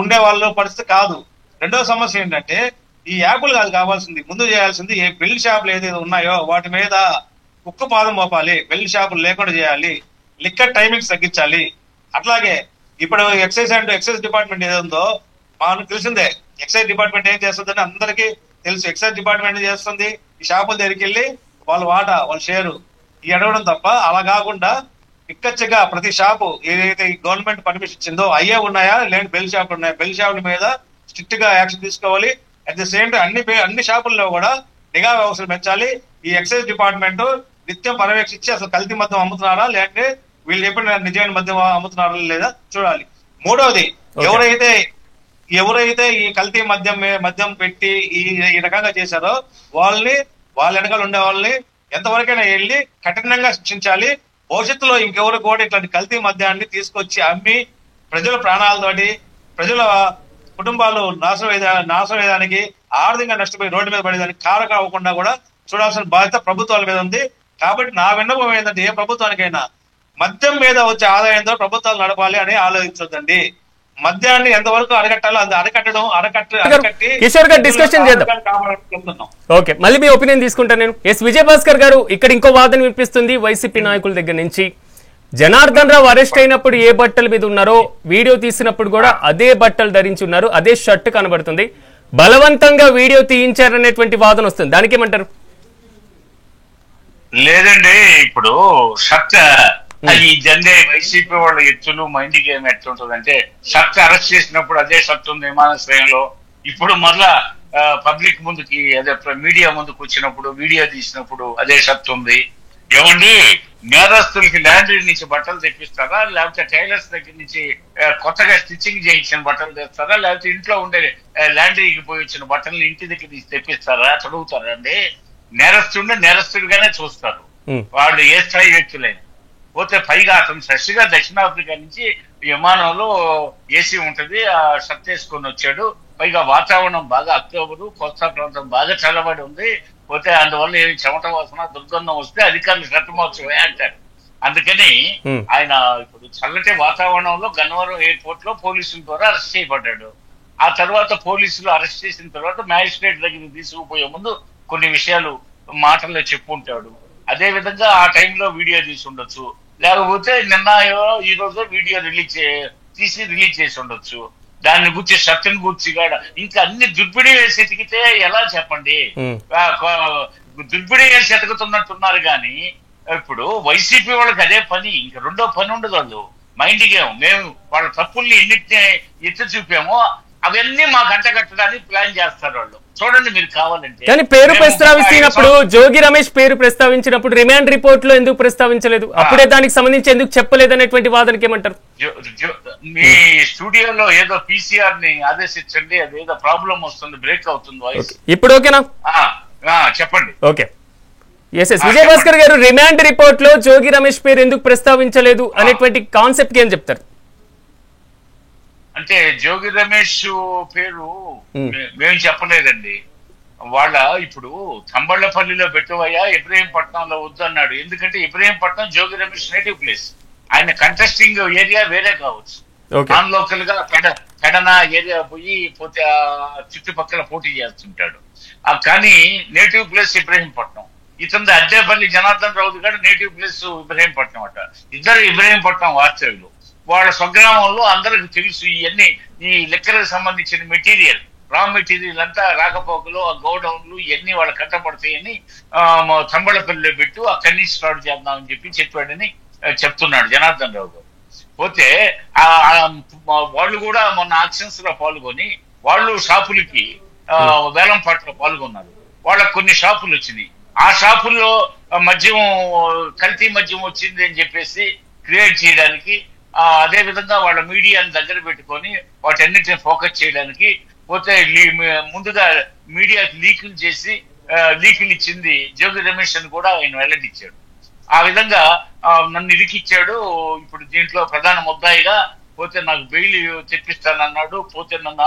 E: ఉండే వాళ్ళు పరిస్థితి కాదు. రెండో సమస్య ఏంటంటే ఈ యాప్లు కాదు కావాల్సింది, ముందు చేయాల్సింది ఏ బెల్ట్ షాపులు ఏదైతే ఉన్నాయో వాటి మీద ఉక్కు పాదం మోపాలి, బెల్ట్ షాపులు లేకుండా చేయాలి, లిక్కర్ టైమింగ్స్ తగ్గించాలి. అట్లాగే ఇప్పుడు ఎక్సైజ్ డిపార్ట్మెంట్ ఏదో మనకు తెలిసిందే, ఎక్సైజ్ డిపార్ట్మెంట్ ఏం చేస్తుందని అందరికీ తెలుసు. ఎక్సైజ్ డిపార్ట్మెంట్ చేస్తుంది ఈ షాపుల దగ్గరికి వెళ్ళి వాళ్ళ వాటా వాళ్ళ షేరు ఈ అడగడం తప్ప, అలా కాకుండా ఇక్కచ్చగా ప్రతి షాపు ఏదైతే గవర్నమెంట్ పర్మిషన్ ఇచ్చిందో అయ్యే ఉన్నాయా లేదంటే బెల్ షాపులు ఉన్నాయా, బెల్ షాపుల మీద స్ట్రిక్ట్ గా యాక్షన్ తీసుకోవాలి. అట్ ది సేమ్ టైం అన్ని షాపుల్లో కూడా నిఘా వ్యవస్థలు పెంచాలి. ఈ ఎక్సైజ్ డిపార్ట్మెంట్ నిత్యం పర్యవేక్షించి అసలు కల్తీ మద్యం అమ్ముతున్నారా లేదంటే వీళ్ళు చెప్పిన నిజమైన మద్యం అమ్ముతున్నారా లేదా చూడాలి. మూడవది, ఎవరైతే ఈ కల్తీ మద్యం పెట్టి ఈ రకంగా చేశారో వాళ్ళ వెనకాల ఉండే వాళ్ళని ఎంతవరకైనా వెళ్ళి కఠినంగా శిక్షించాలి. భవిష్యత్తులో ఇంకెవరు కూడా ఇట్లాంటి కల్తీ మద్యాన్ని తీసుకొచ్చి అమ్మి ప్రజల ప్రాణాలతోటి ప్రజల కుటుంబాలు నాశనమయ్యేదానికి ఆర్థికంగా నష్టపోయి రోడ్డు మీద పడేదానికి కారక అవ్వకుండా కూడా చూడాల్సిన బాధ్యత ప్రభుత్వాల మీద ఉంది. కాబట్టి నా విన్నపం ఏంటంటే ఏ ప్రభుత్వానికైనా మద్యం మీద వచ్చే ఆదాయంతో ప్రభుత్వాలు నడపాలి అని ఆలోచించొద్దండి. మద్యాన్ని ఎంతవరకు అరకట్టాలో అది అరకట్టి
A: కిషోర్ గారు డిస్కషన్ చేద్దాం. ఓకే, మళ్ళీ మీ ఒపీనియన్ తీసుకుంటాను నేను. ఎస్ విజయభాస్కర్ గారు, ఇక్కడ ఇంకో వాదన వినిపిస్తుంది వైసీపీ నాయకుల దగ్గర నుంచి. జనార్దన్ రావు అరెస్ట్ అయినప్పుడు ఏ బట్టల మీద ఉన్నారో వీడియో తీసినప్పుడు కూడా అదే బట్టలు ధరించి ఉన్నారు, అదే షర్ట్ కనబడుతుంది, బలవంతంగా వీడియో తీయించారనేటువంటి వాదన వస్తుంది, దానికి ఏమంటారు?
B: లేదండి, ఇప్పుడు షర్ట్ ఈ జెండే వైసీపీ వాళ్ళ ఎత్తులు మైండ్ గేమ్ ఎట్లుంటుంది అంటే షర్ట్ అరెస్ట్ చేసినప్పుడు అదే షర్ట్ ఉంది విమానాశ్రయంలో, ఇప్పుడు మళ్ళా పబ్లిక్ ముందుకి అదే మీడియా ముందుకు వచ్చినప్పుడు వీడియో తీసినప్పుడు అదే షర్ట్ ఉంది. ఏమండి, నేరస్తులకి ల్యాండరీ నుంచి బట్టలు తెప్పిస్తారా లేకపోతే టైలర్స్ దగ్గర నుంచి కొత్తగా స్టిచ్చింగ్ చేయించిన బట్టలు తెస్తారా లేకపోతే ఇంట్లో ఉండే ల్యాండరీకి పోయి వచ్చిన బట్టలు ఇంటి దగ్గర నుంచి తెప్పిస్తారా చదువుతారా అండి? నేరస్తుడిగానే చూస్తారు వాళ్ళు, ఏ స్థాయి వ్యక్తులైనా. పోతే పైగా అతను ఫ్రెష్ గా దక్షిణాఫ్రికా నుంచి విమానంలో ఏసీ ఉంటది, ఆ షర్ట్ వేసుకొని వచ్చాడు, పైగా వాతావరణం బాగా అక్టోబరు కోస్తా ప్రాంతం బాగా చల్లబడి ఉంది, పోతే అందువల్ల ఏమి చెమట వాసన దుర్గంధం వస్తే అధికారులు షర్ట్ మార్చవే అంటారు. అందుకని ఆయన ఇప్పుడు చల్లటి వాతావరణంలో గన్నవరం ఎయిర్పోర్ట్ లో పోలీసుల ద్వారా అరెస్ట్ చేయబడ్డాడు. ఆ తర్వాత పోలీసులు అరెస్ట్ చేసిన తర్వాత మ్యాజిస్ట్రేట్ దగ్గరికి తీసుకుపోయే ముందు కొన్ని విషయాలు మాటల్లో చెప్పుంటాడు. అదే విధంగా ఆ టైంలో వీడియో తీసి ఉండొచ్చు, లేకపోతే నిన్న ఈ రోజు వీడియో రిలీజ్ చేసి ఉండొచ్చు. దాన్ని గుర్చి షర్ట్ని గుర్చి కూడా ఇంకా అన్ని దుర్పిడి వేసి ఎతికితే ఎలా చెప్పండి? దుర్పిడి వేసి ఎతుకుతున్నట్టున్నారు. కానీ ఇప్పుడు వైసీపీ వాళ్ళకి అదే పని, ఇంకా రెండో పని ఉండదు. వాళ్ళు మైండ్ గేమ్, మేము వాళ్ళ తప్పుల్ని ఎన్నిటిని ఎత్తి చూపామో అవన్నీ మా గంట కట్టడానికి ప్లాన్ చేస్తారు వాళ్ళు. చూడండి మీరు కావాలంటే.
A: కానీ పేరు ప్రస్తావించినప్పుడు జోగి రమేష్ పేరు ప్రస్తావించినప్పుడు రిమాండ్ రిపోర్ట్ లో ఎందుకు ప్రస్తావించలేదు? అప్పుడే దానికి సంబంధించి ఎందుకు చెప్పలేదు అనేటువంటి వాదనకి ఏమంటారు?
B: మీ స్టూడియోలో ఏదో పీసీఆర్ ని ఆదేశించండి, అదేదో ప్రాబ్లం వస్తుంది, బ్రేక్ అవుతుంది వాయిస్.
A: ఇప్పుడు ఓకేనా?
B: చెప్పండి.
A: ఓకే, ఎస్ విజయభాస్కర్ గారు, రిమాండ్ రిపోర్ట్ లో జోగి రమేష్ పేరు ఎందుకు ప్రస్తావించలేదు అనేటువంటి కాన్సెప్ట్ కి ఏం చెప్తారు?
B: అంటే జోగి రమేష్ పేరు మేము చెప్పలేదండి. వాళ్ళ ఇప్పుడు తంబళ్లపల్లిలో పెట్టువయ్యా, ఇబ్రహీంపట్నంలో వద్దు అన్నాడు. ఎందుకంటే ఇబ్రహీంపట్నం జోగి రమేష్ నేటివ్ ప్లేస్, ఆయన కంటెస్టింగ్ ఏరియా వేరే కావచ్చు, నాన్ లోకల్ గా పెడన ఏరియా పోయి పోతే చుట్టుపక్కల పోటీ చేస్తుంటాడు. కానీ నేటివ్ ప్లేస్ ఇబ్రహీంపట్నం. ఇతని అడ్డేపల్లి జనార్దన్ రావు గారు నేటివ్ ప్లేస్ ఇబ్రహీంపట్నం అట. ఇద్దరు ఇబ్రహీంపట్నం వాస్తవ్యులు. వాళ్ళ స్వగ్రామంలో అందరికి తెలుసు ఇవన్నీ, ఈ లెక్కలకు సంబంధించిన మెటీరియల్, రా మెటీరియల్ అంతా రాకపోకలు, ఆ గోడౌన్లు ఇవన్నీ వాళ్ళు కట్టబడతాయని తంబళపల్లిలో పెట్టు, అక్కడి నుంచి స్టార్ట్ చేద్దామని చెప్పాడని చెప్తున్నాడు జనార్దన్ రావు గారు. పోతే వాళ్ళు కూడా మొన్న ఆక్షన్స్ లో పాల్గొని వాళ్ళు షాపులకి వేలం పాటలో పాల్గొన్నారు. వాళ్ళకు కొన్ని షాపులు వచ్చినాయి. ఆ షాపుల్లో మద్యం కల్తీ మద్యం వచ్చింది అని చెప్పేసి క్రియేట్ చేయడానికి, అదే విధంగా వాళ్ళ మీడియాని దగ్గర పెట్టుకొని వాటన్నిటిని ఫోకస్ చేయడానికి, పోతే ముందుగా మీడియాకి లీకులు చేసి లీకులు ఇచ్చింది జోగి రమేష్ అని కూడా ఆయన వెల్లడించాడు. ఆ విధంగా నన్ను ఇరికిచ్చాడు. ఇప్పుడు దీంట్లో ప్రధాన ముద్దాయిగా పోతే నాకు బెయిల్ తెప్పిస్తానన్నాడు. పోతే నన్ను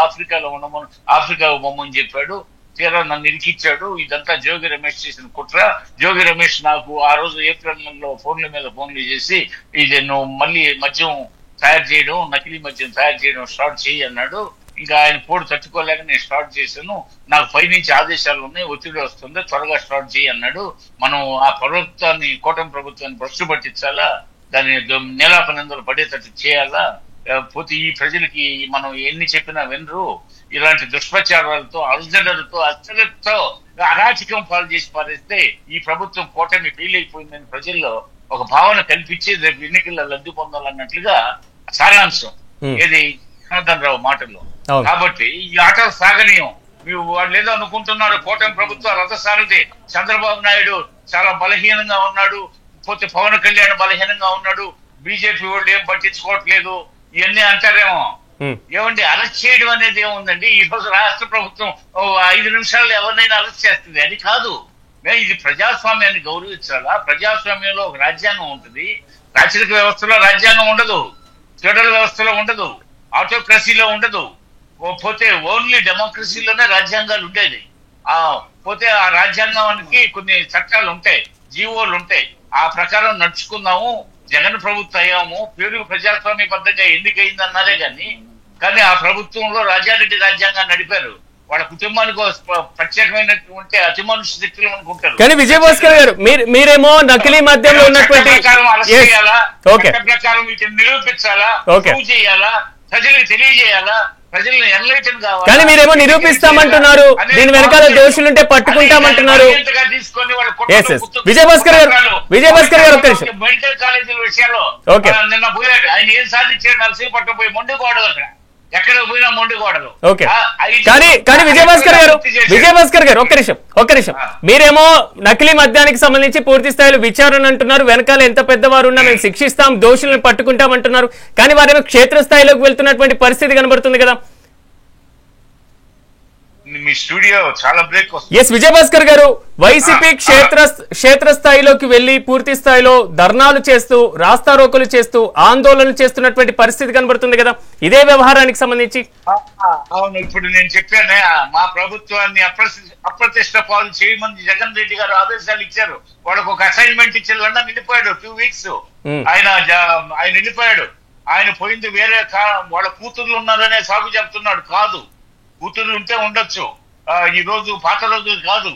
B: ఆఫ్రికాలో బొమ్మని చెప్పాడు. తీరా నన్ను ఇరికిచ్చాడు. ఇదంతా జోగి రమేష్ చేసిన కుట్ర. జోగి రమేష్ నాకు ఆ రోజు ఏప్రిల్ నెలలో ఫోన్ల మీద ఫోన్లు చేసి, ఇది నువ్వు మళ్ళీ మద్యం తయారు చేయడం, నకిలీ మద్యం తయారు చేయడం స్టార్ట్ చేయి అన్నాడు. ఇంకా ఆయన పోడు తట్టుకోలేక నేను స్టార్ట్ చేశాను. నాకు పైనుంచి ఆదేశాలు ఉన్నాయి, ఒత్తిడి వస్తుంది, త్వరగా స్టార్ట్ చేయి అన్నాడు. మనం ఆ ప్రభుత్వాన్ని, కూటమి ప్రభుత్వాన్ని భ్రష్టు పట్టించాలా, దాన్ని నీలాపనిందలు పడేటట్టు చేయాలా, పోతే ఈ ప్రజలకి మనం ఎన్ని చెప్పినా వినరు. ఇలాంటి దుష్ప్రచారాలతో, అల్జడలతో, అచ్చలతో అరాచకం పాలు చేసి పారేస్తే ఈ ప్రభుత్వం కూటమి ఫెయిల్ అయిపోయిందని ప్రజల్లో ఒక భావన కల్పించి రేపు ఎన్నికల్లో లబ్ధి పొందాలన్నట్లుగా సారాంశం ఏది జనార్దన్ రావు మాటల్లో. కాబట్టి ఈ ఆటలు సాగనీయం. వాళ్ళు ఏదో అనుకుంటున్నారు, కూటమి ప్రభుత్వ రథసారథి చంద్రబాబు నాయుడు చాలా బలహీనంగా ఉన్నాడు, పోతే పవన్ కళ్యాణ్ బలహీనంగా ఉన్నాడు, బీజేపీ వాళ్ళు ఏం పట్టించుకోవట్లేదు, ఇవన్నీ అంటారేమో. ఏమండి, అరెస్ట్ చేయడం అనేది ఏముందండి? ఈ రోజు రాష్ట్ర ప్రభుత్వం 5 నిమిషాల్లో ఎవరినైనా అరెస్ట్ చేస్తుంది. అది కాదు. ఇది ప్రజాస్వామ్యాన్ని గౌరవించాలా? ప్రజాస్వామ్యంలో ఒక రాజ్యాంగం ఉంటుంది. రాచరిక వ్యవస్థలో రాజ్యాంగం ఉండదు, ఫెడరల్ వ్యవస్థలో ఉండదు, ఆటోక్రసీలో ఉండదు. పోతే ఓన్లీ డెమోక్రసీలోనే రాజ్యాంగాలు ఉండేది. పోతే ఆ రాజ్యాంగానికి కొన్ని చట్టాలు ఉంటాయి, జీవోలు ఉంటాయి. ఆ ప్రకారం నడుచుకుందాము. జగన్ ప్రభుత్వం అయ్యాము, పేరు ప్రజాస్వామ్యబద్ధంగా ఎన్నికైందన్నారే కానీ ఆ ప్రభుత్వంలో రాజారెడ్డి రాజ్యాంగాన్ని నడిపారు. వాళ్ళ కుటుంబానికి ప్రత్యేకమైనటువంటి అతి మనుష్య శక్తులు అనుకుంటారు.
A: కానీ విజయభాస్కర్ గారు, మీరేమో నకిలీ మద్యంలో ఉన్నటువంటి
B: ప్రకారం వీటిని నిరూపించాలా, ప్రూవ్ చేయాలా, ప్రజలకు తెలియజేయాలా, ప్రజలను ఎన్లైటన్ కావాలి.
A: కానీ మీరేమో నిరూపిస్తామంటున్నారు, దీని వెనకాల దోషులుంటే పట్టుకుంటామంటున్నారు. విజయభాస్కర్ గారు ఒక్క నిమిషం.
B: మెడికల్ కాలేజీల విషయంలో నిన్న పోయాడు. ఆయన ఏం సాధించాడు? నర్సీపట్నం పోయి మొండి గోడలు, అక్కడ ఎక్కడ పోయినా మొండి గోడలు.
A: కానీ విజయభాస్కర్ గారు ఒక్క నిమిషం. మీరేమో నకిలీ మద్యానికి సంబంధించి పూర్తి స్థాయిలో విచారణ అంటున్నారు, వెనకాల ఎంత పెద్దవారు ఉన్నా మేము శిక్షిస్తాం, దోషులను పట్టుకుంటాం అంటున్నారు. కానీ వారేమో క్షేత్రస్థాయిలోకి వెళ్తున్నటువంటి పరిస్థితి కనబడుతుంది కదా.
B: మీ స్టూడియో చాలా బ్రేక్ వస్తుంది.
A: ఎస్ విజయభాస్కర్ గారు, వైసీపీ క్షేత్రస్థాయిలోకి వెళ్లి పూర్తి స్థాయిలో ధర్నాలు చేస్తూ, రాస్తారోకోలు చేస్తూ, ఆందోళనలు చేస్తున్నటువంటి పరిస్థితి కనబడుతుంది కదా ఇదే వ్యవహారానికి సంబంధించి.
B: అవును, ఇప్పుడు నేను చెప్పానే, మా ప్రభుత్వాన్ని అప్రతిష్ట పాలు చేయమని జగన్ రెడ్డి గారు ఆదేశాలు ఇచ్చారు. వాళ్ళకు ఒక అసైన్మెంట్ ఇచ్చి లండన్ వెళ్ళిపోయాడు. 2 వీక్స్ ఆయన వెళ్ళిపోయాడు. ఆయన పోయింది వేరే వాళ్ళ కూతుర్లు ఉన్నారనే సాగు చెప్తున్నాడు. కాదు, కూతుర్లు ఉంటే ఉండొచ్చు. ఈ రోజు పాత రోజులు కాదు.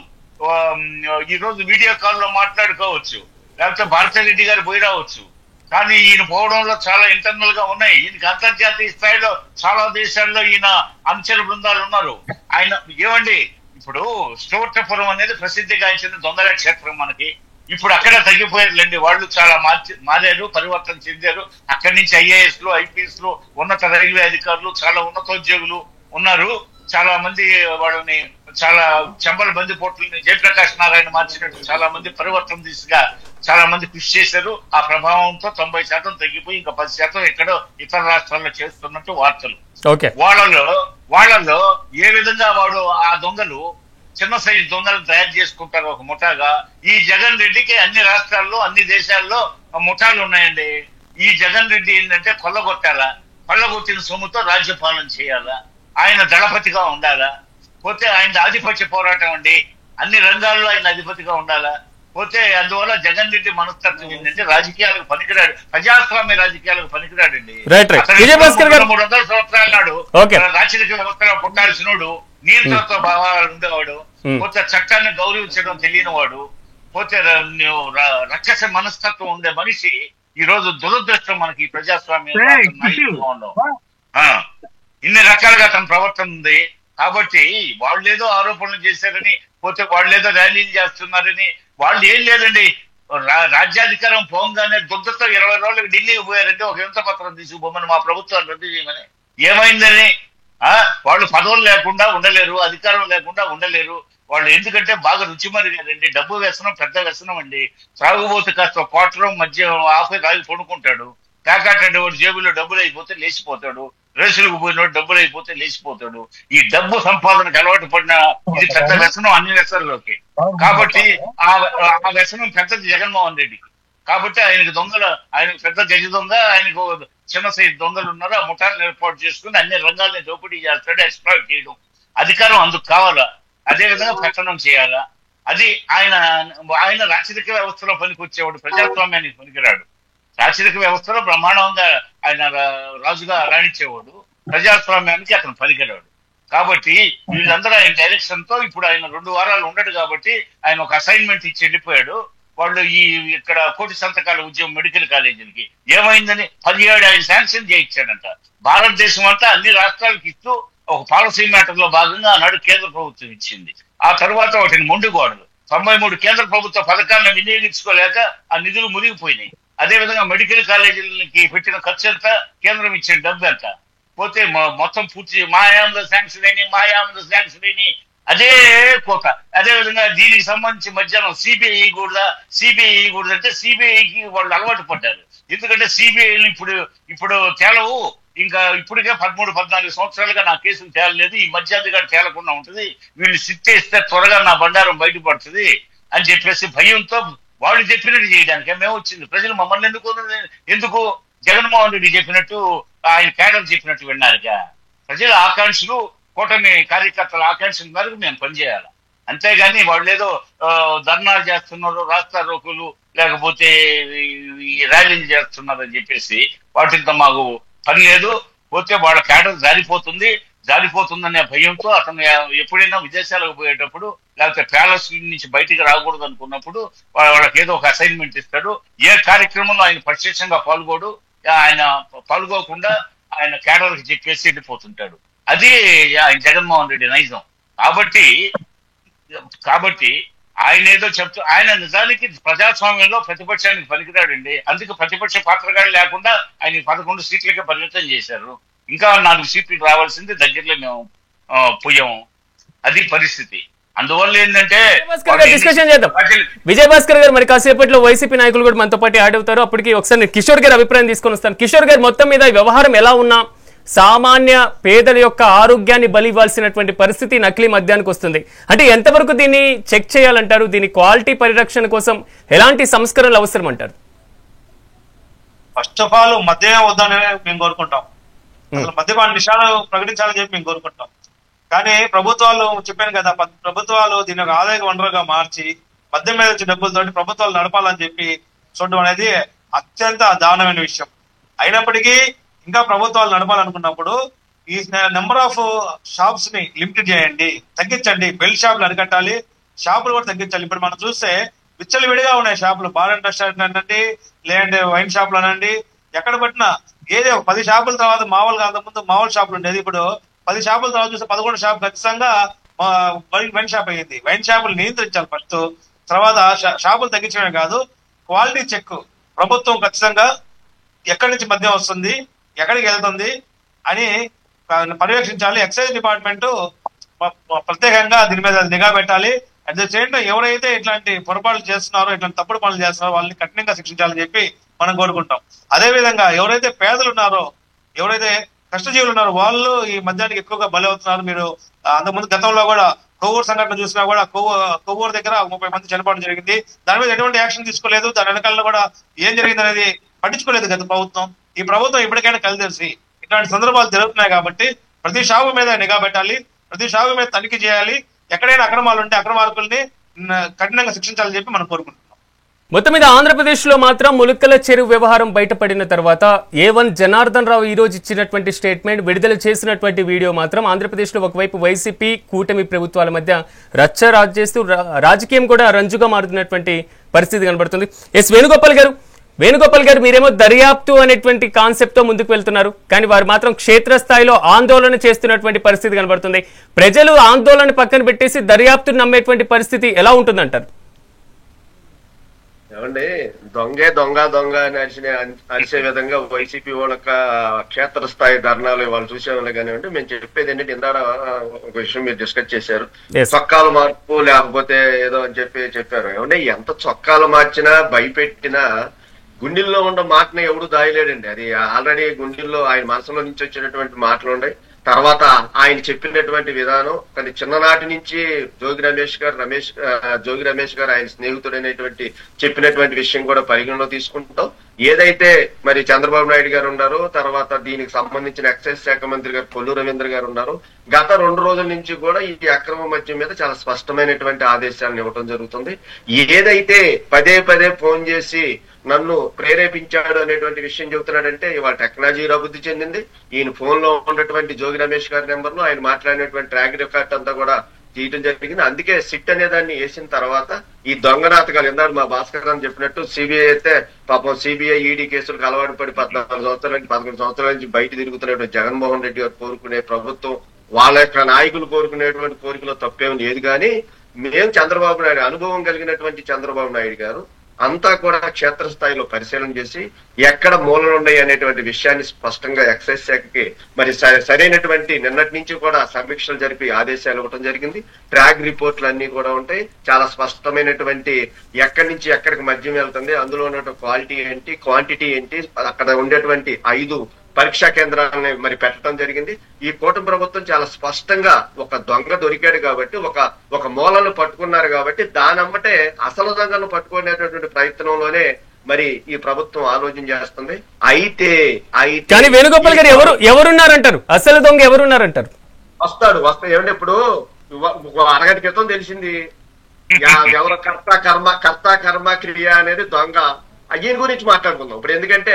B: ఈ రోజు వీడియో కాల్లో మాట్లాడుకోవచ్చు, లేకపోతే భారతిరెడ్డి గారు పోయి రావచ్చు. కానీ ఈయన పోవడంలో చాలా ఇంటర్నల్ గా ఉన్నాయి. ఈయనకి అంతర్జాతీయ స్థాయిలో చాలా దేశాల్లో ఈయన అనుచర బృందాలు ఉన్నారు. ఆయన ఏమండి, ఇప్పుడు స్టోర్టపురం అనేది ప్రసిద్ధిగాంచిన దొంగల క్షేత్రం మనకి. ఇప్పుడు అక్కడ తగ్గిపోయారులేండి, వాళ్ళు చాలా మారారు, పరివర్తన చెందారు. అక్కడి నుంచి IAS లు, IPS లు, ఉన్నత రైల్వే అధికారులు, చాలా ఉన్నతోద్యోగులు ఉన్నారు. చాలా మంది వాళ్ళని చాలా చెంబల బందిపోట్లని జయప్రకాష్ నారాయణ మార్చినట్టు చాలా మంది పరివర్తన దిశగా చాలా మంది కృషి చేశారు. ఆ ప్రభావంతో 90% తగ్గిపోయి ఇంకా 10% ఎక్కడో ఇతర రాష్ట్రాల్లో చేస్తున్నట్టు వార్తలు. వాళ్ళలో ఏ విధంగా ఆ దొంగలు చిన్న సైజు దొంగలు తయారు చేసుకుంటారు ఒక ముఠాగా. ఈ జగన్ రెడ్డికి అన్ని రాష్ట్రాల్లో, అన్ని దేశాల్లో ముఠాలు ఉన్నాయండి. ఈ జగన్ రెడ్డి ఏంటంటే కొల్లగొట్టాలా, కొల్లగొట్టిన సొమ్ముతో రాజ్యపాలన చేయాలా, ఆయన దళపతిగా ఉండాలా, పోతే ఆయన ఆధిపత్య పోరాటం అండి, అన్ని రంగాల్లో ఆయన అధిపతిగా ఉండాలా. పోతే అందువల్ల జగన్ రెడ్డి మనస్తత్వం ఏంటంటే రాజకీయాలకు పనికిరాడు, ప్రజాస్వామ్య రాజకీయాలకు పనికిరాడండి. 300 సంవత్సరాల నాడు రాచరిక వ్యవస్థలో పుట్టాల్సినోడు, నియంత్రణతో భావాలు ఉండేవాడు, పోతే చట్టాన్ని గౌరవించడం తెలియని వాడు, పోతే రక్షస మనస్తత్వం ఉండే మనిషి ఈ రోజు దురదృష్టం మనకి ప్రజాస్వామ్యం ఇన్ని రకాలుగా తన ప్రవర్తన ఉంది. కాబట్టి వాళ్ళు ఏదో ఆరోపణలు చేశారని, పోతే వాళ్ళు ఏదో ర్యాలీలు చేస్తున్నారని, వాళ్ళు ఏం లేదండి. రాజ్యాధికారం పోగానే దుగ్ధతో 20 రోజులకు ఢిల్లీకి పోయారంటే ఒక వింత పత్రం తీసుకుపోమని మా ప్రభుత్వాన్ని రద్దు చేయమని. ఏమైందని వాళ్ళు పదవులు లేకుండా ఉండలేరు, అధికారం లేకుండా ఉండలేరు వాళ్ళు. ఎందుకంటే బాగా రుచిమరి కదండి, డబ్బు వ్యసనం పెద్ద వ్యసనం అండి. త్రాగుబోతు కాస్త కోటరం మధ్య ఆపై తాగి పడుకుంటాడు, కాకాటండి వాడు జేబులో డబ్బులు అయిపోతే లేచిపోతాడు, రేసులకు పోయినోడు డబ్బులు అయిపోతే లేచిపోతాడు. ఈ డబ్బు సంపాదనకు అలవాటు పడిన ఇది పెద్ద వ్యసనం అన్ని వ్యసనాల్లోకి. కాబట్టి ఆ వ్యసనం పెద్దది జగన్మోహన్ రెడ్డికి. కాబట్టి ఆయనకు ఆయనకు పెద్ద గజ దొంగ, ఆయనకు చిన్న సైజు దొంగలు ఉన్నారు. ఆ ముఠాలను ఏర్పాటు చేసుకుని అన్ని రంగాల్ని దోపిడీ చేస్తాడు, ఎక్స్ప్లాయిట్ చేయడం. అధికారం అందుకు కావాలా, అదేవిధంగా పట్టణం చేయాలా. అది ఆయన రాచరిక వ్యవస్థలో పనికొచ్చేవాడు, ప్రజాస్వామ్యానికి పనికిరాడు. రాచరిక వ్యవస్థలో బ్రహ్మాండంగా ఆయన రాజుగా రాణించేవాడు, ప్రజాస్వామ్యానికి అతను పనికిరాడు. కాబట్టి వీళ్ళందరూ ఆయన డైరెక్షన్ తో ఇప్పుడు ఆయన 2 వారాలు ఉండడు కాబట్టి ఆయన ఒక అసైన్మెంట్ ఇచ్చి వెళ్ళిపోయాడు. వాళ్ళు ఇక్కడ కోటి సంతకాల ఉద్యమం మెడికల్ కాలేజీలకి ఏమైందని 17 ఆయన శాంక్షన్ చేయించాడంట. భారతదేశం అంతా అన్ని రాష్ట్రాలకు ఇస్తూ ఒక పాలసీ మ్యాటర్ లో భాగంగా ఆనాడు కేంద్ర ప్రభుత్వం ఇచ్చింది. ఆ తర్వాత వాటిని మొండిగోడలు 93 కేంద్ర ప్రభుత్వ పథకాలను వినియోగించుకోలేక ఆ నిధులు మునిగిపోయినాయి. అదేవిధంగా మెడికల్ కాలేజీలకి పెట్టిన ఖర్చు ఎంత, కేంద్రం ఇచ్చిన డబ్బు ఎంత, పోతే మొత్తం పూర్తి మాయాముల శాంక్షన్ అయినాయి అదే కోత. అదేవిధంగా దీనికి సంబంధించి మధ్యాహ్నం సిబిఐ కూడా అంటే సిబిఐకి వాళ్ళు అలవాటు పడ్డారు. ఎందుకంటే సిబిఐలు ఇప్పుడు తేలవు, ఇంకా ఇప్పటికే 13-14 సంవత్సరాలుగా నా కేసులు తేలలేదు, ఈ మధ్యాహ్నం తేలకుండా ఉంటుంది, వీళ్ళు సిట్టేస్తే త్వరగా నా బండారం బయటపడుతుంది అని చెప్పేసి భయంతో వాళ్ళు చెప్పినట్టు చేయడానికి మేము వచ్చింది. ప్రజలు మమ్మల్ని ఎందుకు జగన్మోహన్ రెడ్డి చెప్పినట్టు ఆయన కేడర్ చెప్పినట్టు విన్నారుగా. ప్రజల ఆకాంక్షలు, కూటమి కార్యకర్తల ఆకాంక్షల మేరకు మేము పనిచేయాలి. అంతేగాని వాళ్ళు ఏదో ధర్నాలు చేస్తున్నారు, రాస్తా రోకులు లేకపోతే ర్యాలీలు చేస్తున్నారు అని చెప్పేసి వాటితో మాకు పని లేదు. పోతే వాళ్ళ కేడర్ జారిపోతుందనే భయంతో అతను ఎప్పుడైనా విదేశాలకు పోయేటప్పుడు లేకపోతే ప్యాలెస్ నుంచి బయటికి రాకూడదు అనుకున్నప్పుడు వాళ్ళకి ఏదో ఒక అసైన్మెంట్ ఇస్తాడు. ఏ కార్యక్రమంలో ఆయన ప్రత్యక్షంగా ఆయన పాల్గొకుండా ఆయన కేడర్కి చెప్పేసి వెళ్ళిపోతుంటాడు. అది ఆయన జగన్మోహన్ రెడ్డి నైజం. కాబట్టి ఆయన ఏదో ఆయన నిజానికి ప్రజాస్వామ్యంలో ప్రతిపక్షానికి పనికిరాడండి. అందుకే ప్రతిపక్ష పాత్రగాడు లేకుండా ఆయన 11 సీట్లకే పరిమితం చేశారు. ఇంకా 4 సీట్లకు రావాల్సింది దగ్గరలో మేము పోయాము. అది పరిస్థితి. అందువల్ల ఏంటంటే
A: డిస్కషన్ చేద్దాం. విజయభాస్కర్ గారు మరి కాసేపట్లో వైసీపీ నాయకులు కూడా మనతో పాటు యాడ్ అవుతారు. అప్పటికి ఒకసారి నేను కిషోర్ గారి అభిప్రాయం తీసుకొని వస్తాను. కిషోర్ గారు, మొత్తం మీద ఈ వ్యవహారం ఎలా ఉన్నా సామాన్య పేదల యొక్క ఆరోగ్యాన్ని బలి ఇవ్వాల్సినటువంటి పరిస్థితి నకిలీ మద్యానికి వస్తుంది. అంటే ఎంతవరకు దీన్ని చెక్ చేయాలంటారు? దీని క్వాలిటీ పరిరక్షణ కోసం ఎలాంటి సంస్కరణలు అవసరం అంటారు?
E: ఫస్ట్ ఆఫ్ ఆల్ మద్యం వద్దని మేము కోరుకుంటాం. అసలు మద్యపాన నిషేధం ప్రకటించాలని చెప్పి మేము కోరుకుంటాం. కానీ ప్రభుత్వాలు చెప్పాను కదా, ప్రభుత్వాలు దీని ఒక ఆదాయ వనరుగా మార్చి మద్యం మీద వచ్చే డబ్బులతోటి ప్రభుత్వాలు నడపాలని చెప్పి చూడడం అనేది అత్యంత దారుణమైన విషయం. అయినప్పటికీ ఇంకా ప్రభుత్వాలు నడపాలనుకున్నప్పుడు ఈ నెంబర్ ఆఫ్ షాప్స్ ని లిమిటెడ్ చేయండి, తగ్గించండి. బెల్ట్ షాపులు అరికట్టాలి, షాపులు కూడా తగ్గించాలి. ఇప్పుడు మనం చూస్తే విచ్చలవిడిగా ఉన్నాయి షాపులు. బార్ అండ్ రెస్టారెంట్ అనండి, లేదంటే వైన్ షాపులు అనండి, ఎక్కడ పట్టినా ఏదో 10 షాపుల తర్వాత మామూలుగా అంతకుముందు మామూలు షాపులు ఉండేది. ఇప్పుడు 10 షాపుల తర్వాత చూస్తే 11 షాపు ఖచ్చితంగా వైన్ షాప్ అయ్యింది. వైన్ షాపులు నియంత్రించాలి ఫస్ట్. తర్వాత షాపులు తగ్గించడమే కాదు, క్వాలిటీ చెక్ ప్రభుత్వం ఖచ్చితంగా ఎక్కడి నుంచి మద్యం వస్తుంది, ఎక్కడికి వెళ్తుంది అని పర్యవేక్షించాలి. ఎక్సైజ్ డిపార్ట్మెంట్ ప్రత్యేకంగా దీని మీద నిఘా పెట్టాలి. అట్ ద సేమ్ టైం ఎవరైతే ఇట్లాంటి పొరపాట్లు చేస్తున్నారో, ఇట్లాంటి తప్పుడు పనులు చేస్తున్నారో వాళ్ళని కఠినంగా శిక్షించాలని చెప్పి మనం కోరుకుంటాం. అదే విధంగా ఎవరైతే పేదలు ఉన్నారో, ఎవరైతే కష్టజీవులు ఉన్నారో వాళ్ళు ఈ మద్యానికి ఎక్కువగా బలి అవుతున్నారు. మీరు అంతకుముందు గతంలో కూడా కొవ్వూరు సంఘటన చూసినా కూడా కొవ్వూరు దగ్గర 30 మంది చనిపోవడం జరిగింది. దాని మీద ఎటువంటి యాక్షన్ తీసుకోలేదు. దాని వెనకాలలో కూడా ఏం జరిగింది అనేది పట్టించుకోలేదు గత ప్రభుత్వం. ఈ ప్రభుత్వం ఇప్పటికైనా కలిసి ఇట్లాంటి సందర్భాలు జరుగుతున్నాయి కాబట్టి ప్రతి షాపు మీద నిఘా పెట్టాలి, ప్రతి షాపు మీద తనిఖీ చేయాలి. ఎక్కడైనా అక్రమాలు ఉంటే అక్రమార్కుల్ని కఠినంగా శిక్షించాలని చెప్పి మనం కోరుకుంటున్నాం.
A: మొత్తం మీద ఆంధ్రప్రదేశ్ లో మాత్రం ములుక్కల చెరువు వ్యవహారం బయటపడిన తర్వాత A1 జనార్దన్ రావు ఈ రోజు ఇచ్చినటువంటి స్టేట్మెంట్, విడుదల చేసినటువంటి వీడియో మాత్రం ఆంధ్రప్రదేశ్ లో ఒకవైపు వైసీపీ కూటమి ప్రభుత్వాల మధ్య రచ్చ చేస్తూ రాజకీయం కూడా రంజుగా మారుతున్నటువంటి పరిస్థితి కనబడుతుంది. వేణుగోపాల్ గారు మీరేమో దర్యాప్తు అనేటువంటి కాన్సెప్ట్ తో ముందుకు వెళ్తున్నారు, కానీ వారు మాత్రం క్షేత్రస్థాయిలో ఆందోళన చేస్తున్నటువంటి పరిస్థితి కనబడుతుంది. ప్రజలు ఆందోళన పక్కన పెట్టేసి దర్యాప్తును నమ్మేటువంటి పరిస్థితి ఎలా ఉంటుందంటారు?
D: ఏమండి దొంగే దొంగ దొంగ అని అరిసే విధంగా వైసీపీ వాళ్ళ క్షేత్రస్థాయి ధర్నాలు వాళ్ళు చూసేవాళ్ళు కానివ్వండి. మేము చెప్పేది ఏంటంటే ఇందాక ఒక విషయం మీరు డిస్కస్ చేశారు, చొక్కాలు మార్పు లేకపోతే ఏదో అని చెప్పారు. ఏమంటే ఎంత చొక్కాలు మార్చినా భయపెట్టినా గుండెల్లో ఉన్న మాటని ఎవడు దాయలేడండి. అది ఆల్రెడీ గుండెల్లో ఆయన మనసులో నుంచి వచ్చినటువంటి మాటలు ఉన్నాయి. తర్వాత ఆయన చెప్పినటువంటి విధానం కానీ చిన్ననాటి నుంచి జోగి రమేష్ గారు ఆయన స్నేహితుడైనటువంటి చెప్పినటువంటి విషయం కూడా పరిగణలో తీసుకుంటాం. ఏదైతే మరి చంద్రబాబు నాయుడు గారు ఉన్నారో, తర్వాత దీనికి సంబంధించిన ఎక్సైజ్ శాఖ మంత్రి గారు కొల్లు రవీంద్ర గారు ఉన్నారు, గత 2 రోజుల నుంచి కూడా ఈ అక్రమ మద్యం మీద చాలా స్పష్టమైనటువంటి ఆదేశాలను ఇవ్వడం జరుగుతుంది. ఏదైతే పదే ఫోన్ చేసి నన్ను ప్రేరేపించాడు అనేటువంటి విషయం చెబుతున్నాడంటే ఇవాళ టెక్నాలజీ అభివృద్ధి చెందింది. ఈయన ఫోన్ లో ఉన్నటువంటి జోగి రమేష్ గారి నెంబర్ లో ఆయన మాట్లాడినటువంటి ట్రాక్ రికార్డ్ అంతా కూడా తీయటం జరిగింది. అందుకే సిట్ అనే దాన్ని వేసిన తర్వాత ఈ దొంగనాటకాలు ఎందాడు మా భాస్కర్ అని చెప్పినట్టు సిబిఐ అయితే పాపం సిబిఐ ఈడీ కేసులకు అలవాటు పడి 14 సంవత్సరాల నుంచి 11 సంవత్సరాల నుంచి బయట తిరుగుతున్నటువంటి జగన్మోహన్ రెడ్డి గారు కోరుకునే ప్రభుత్వం, వాళ్ళ యొక్క నాయకులు కోరుకునేటువంటి కోరికలో తప్పేం లేదు. కానీ మేము చంద్రబాబు నాయుడు అనుభవం కలిగినటువంటి చంద్రబాబు నాయుడు గారు అంతా కూడా క్షేత్రస్థాయిలో పరిశీలన చేసి ఎక్కడ మూలలు ఉన్నాయి అనేటువంటి విషయాన్ని స్పష్టంగా ఎక్సైజ్ శాఖకి మరి సరైనటువంటి నిన్నటి నుంచి కూడా సమీక్షలు జరిపి ఆదేశాలు ఇవ్వడం జరిగింది. ట్రాక్ రిపోర్ట్లు అన్ని కూడా ఉంటాయి. చాలా స్పష్టమైనటువంటి ఎక్కడి నుంచి ఎక్కడికి మద్యం వెళ్తుంది, అందులో ఉన్నటువంటి క్వాలిటీ ఏంటి, క్వాంటిటీ ఏంటి, అక్కడ ఉండేటువంటి 5 పరీక్షా కేంద్రాలని మరి పెట్టడం జరిగింది. ఈ కూటమి ప్రభుత్వం చాలా స్పష్టంగా ఒక దొంగ దొరికాడు కాబట్టి ఒక మూలను పట్టుకున్నారు కాబట్టి దానమ్మటే అసలు దొంగను పట్టుకునేటటువంటి ప్రయత్నంలోనే మరి ఈ ప్రభుత్వం ఆలోచన చేస్తుంది. అయితే
A: కానీ వేణుగోపాల్ గారు ఎవరున్నారంటారు, అసలు దొంగ ఎవరున్నారంటారు?
D: వస్తాడు ఏమంటే ఇప్పుడు అరగంట క్రితం తెలిసింది ఎవరు కర్త కర్మ క్రియ అనేది దొంగ. ఈయన గురించి మాట్లాడుకుందాం ఇప్పుడు. ఎందుకంటే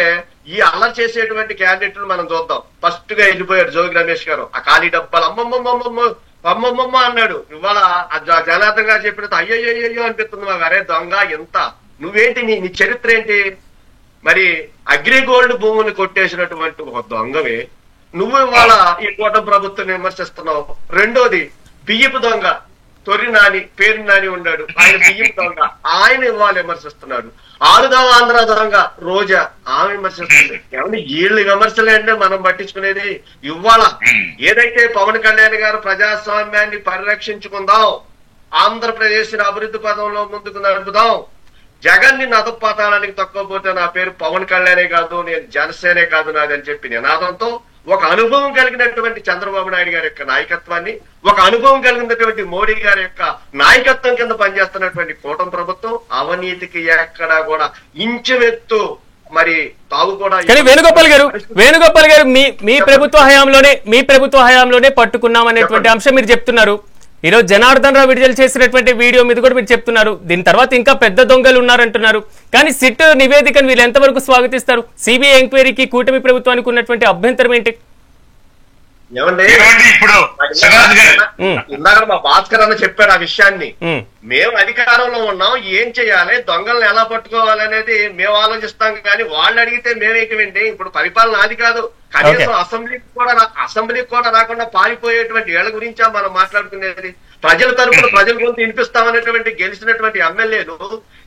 D: ఈ అల్లరి చేసేటువంటి క్యాండిడేట్లు మనం చూద్దాం. ఫస్ట్ గా వెళ్ళిపోయాడు జోగి రమేష్ గారు, ఆ ఖాళీ డబ్బాలు అమ్మమ్మమ్మ అన్నాడు. ఇవాళ జనార్దన్ గారు చెప్పినంత అయ్యో అనిపిస్తుంది మాకు. అరే దొంగ ఎంత నువ్వేంటి, నీ చరిత్ర ఏంటి? మరి అగ్రిగోల్డ్ భూముని కొట్టేసినటువంటి ఒక దొంగవే నువ్వు ఇవాళ ఈ కూటమి ప్రభుత్వం విమర్శిస్తున్నావు. రెండోది బియ్యపు దొంగ తొర్రి నాని, పేరు నాని ఉన్నాడు, ఆయన బియ్యపు దొంగ, ఆయన ఇవాళ విమర్శిస్తున్నాడు. 6వ ఆంధ్ర దొంగ రోజా, ఆమె విమర్శిస్తుంది. ఏమంటే వీళ్ళు విమర్శలే అంటే మనం పట్టించుకునేది. ఇవాళ ఏదైతే పవన్ కళ్యాణ్ గారు ప్రజాస్వామ్యాన్ని పరిరక్షించుకుందాం, ఆంధ్రప్రదేశ్ అభివృద్ధి పదంలో ముందుకు నడుపుదాం, జగన్ ని నదపాతాళానికి తక్కువపోతే నా పేరు పవన్ కళ్యాణే కాదు, నేను జనసేనే కాదు నాదని చెప్పి నినాదంతో ఒక అనుభవం కలిగినటువంటి చంద్రబాబు నాయుడు గారి యొక్క నాయకత్వాన్ని, ఒక అనుభవం కలిగినటువంటి మోడీ గారి యొక్క నాయకత్వం కింద పనిచేస్తున్నటువంటి కూటమి ప్రభుత్వం అవినీతికి ఎక్కడా కూడా ఇంచుమెత్తు మరి తావు కూడా.
A: కానీ వేణుగోపాల్ గారు మీ ప్రభుత్వ హయాంలోనే పట్టుకున్నాం అనేటువంటి అంశం మీరు చెప్తున్నారు. ఈరోజు జనార్దన్ రావు విడుదల చేసినటువంటి వీడియో మీద కూడా మీరు చెప్తున్నారు. దీని తర్వాత ఇంకా పెద్ద దొంగలు ఉన్నారంటున్నారు. కానీ సిట్ నివేదికను వీళ్ళు ఎంతవరకు స్వాగతిస్తారు? సిబిఐ ఎంక్వైరీకి కూటమి ప్రభుత్వానికి ఉన్నటువంటి అభ్యంతరం ఏంటి?
B: ఇప్పుడు
D: ఇందాక మా భాస్కర్ అన్న చెప్పాడు ఆ విషయాన్ని. మేము అధికారంలో ఉన్నాం, ఏం చేయాలి, దొంగలను ఎలా పట్టుకోవాలి అనేది మేము ఆలోచిస్తాం. కానీ వాళ్ళు అడిగితే మేమేంటి? ఇప్పుడు పరిపాలన అది కాదు, కనీసం అసెంబ్లీకి కూడా రాకుండా పారిపోయేటువంటి వీళ్ళ గురించా మనం మాట్లాడుకునేది? ప్రజల తరపున ప్రజల గురించి వినిపిస్తామనేటువంటి గెలిచినటువంటి ఎమ్మెల్యేలు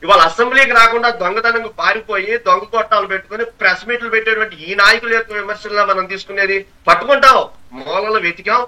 D: ఇవాళ అసెంబ్లీకి రాకుండా దొంగతనంగా పారిపోయి దొంగ కొట్టాలు పెట్టుకుని ప్రెస్ మీట్లు పెట్టేటువంటి ఈ నాయకుల యొక్క విమర్శలుగా మనం తీసుకునేది. పట్టుకుంటాం, మూలలో వెతికాం,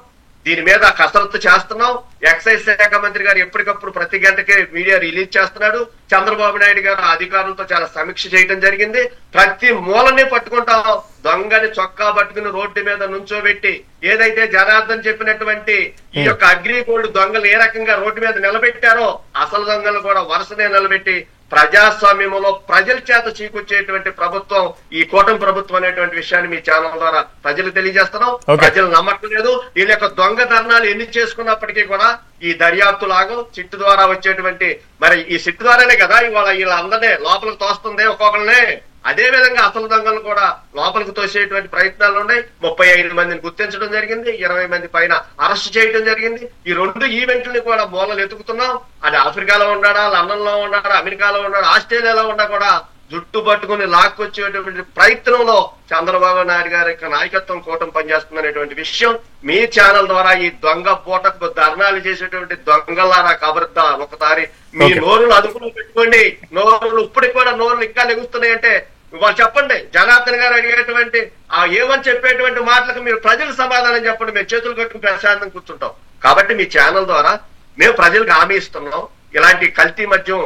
D: దీని మీద కసరత్తు చేస్తున్నాం. ఎక్సైజ్ శాఖ మంత్రి గారు ఎప్పటికప్పుడు ప్రతి గంటకే మీడియా రిలీజ్ చేస్తున్నాడు. చంద్రబాబు నాయుడు గారు అధికారులతో చాలా సమీక్ష చేయడం జరిగింది. ప్రతి మూలని పట్టుకుంటాం. దొంగని చొక్కా పట్టుకుని రోడ్డు మీద నుంచోబెట్టి ఏదైతే జనార్దన్ చెప్పినటువంటి ఈ యొక్క అగ్రిగోల్డ్ దొంగలు ఏ రకంగా రోడ్డు మీద నిలబెట్టారో అసలు దొంగలు కూడా వరుసనే నిలబెట్టి ప్రజాస్వామ్యంలో ప్రజల చేత చీకొచ్చేటువంటి ప్రభుత్వం ఈ కూటమి ప్రభుత్వం అనేటువంటి విషయాన్ని మీ ఛానల్ ద్వారా ప్రజలు తెలియజేస్తున్నాం. ప్రజలు నమ్మట్లేదు. వీళ్ళ యొక్క దొంగ ధర్నాలు ఎన్ని చేసుకున్నప్పటికీ కూడా ఈ దర్యాప్తు లాగా సిట్టు ద్వారా వచ్చేటువంటి మరి ఈ సిట్టు ద్వారానే కదా ఇవాళ వీళ్ళందరినీ లోపలికి తోస్తుంది ఒక్కొక్కరినే. అదే విధంగా అసలు దొంగలు కూడా లోపలికి తోసేటువంటి ప్రయత్నాలు ఉన్నాయి. 35 మందిని గుర్తించడం జరిగింది, 20 మంది పైన అరెస్ట్ చేయడం జరిగింది. ఈ 2 ఈవెంట్లని కూడా మూలలు ఎతుకుతున్నాం. అది ఆఫ్రికాలో ఉన్నాడా, లండన్ లో ఉన్నాడా, అమెరికాలో ఉన్నాడా, ఆస్ట్రేలియాలో ఉన్నా కూడా జుట్టు పట్టుకుని లాక్కొచ్చేటువంటి ప్రయత్నంలో చంద్రబాబు నాయుడు గారి యొక్క నాయకత్వం కూటమి పనిచేస్తుందనేటువంటి విషయం మీ ఛానల్ ద్వారా ఈ దొంగ పూటకు ధర్నాలు చేసేటువంటి దొంగలారా కబర్దా ఒకసారి మీ నోరును అదుపులో పెట్టుకుని చూసుకోండి, నోరులు ఇప్పటికి కూడా నోరులు ఇంకా లెగుస్తున్నాయి అంటే వాళ్ళు చెప్పండి. జనార్దన్ గారు అడిగేటువంటి ఆ ఏమని చెప్పేటువంటి మాటలకు మీరు ప్రజలు సమాధానం చెప్పండి. మేము చేతులు కట్టుకుని ప్రశాంతం కూర్చుంటాం. కాబట్టి మీ ఛానల్ ద్వారా మేము ప్రజలకు హామీ ఇస్తున్నాం, ఇలాంటి కల్తీ మద్యం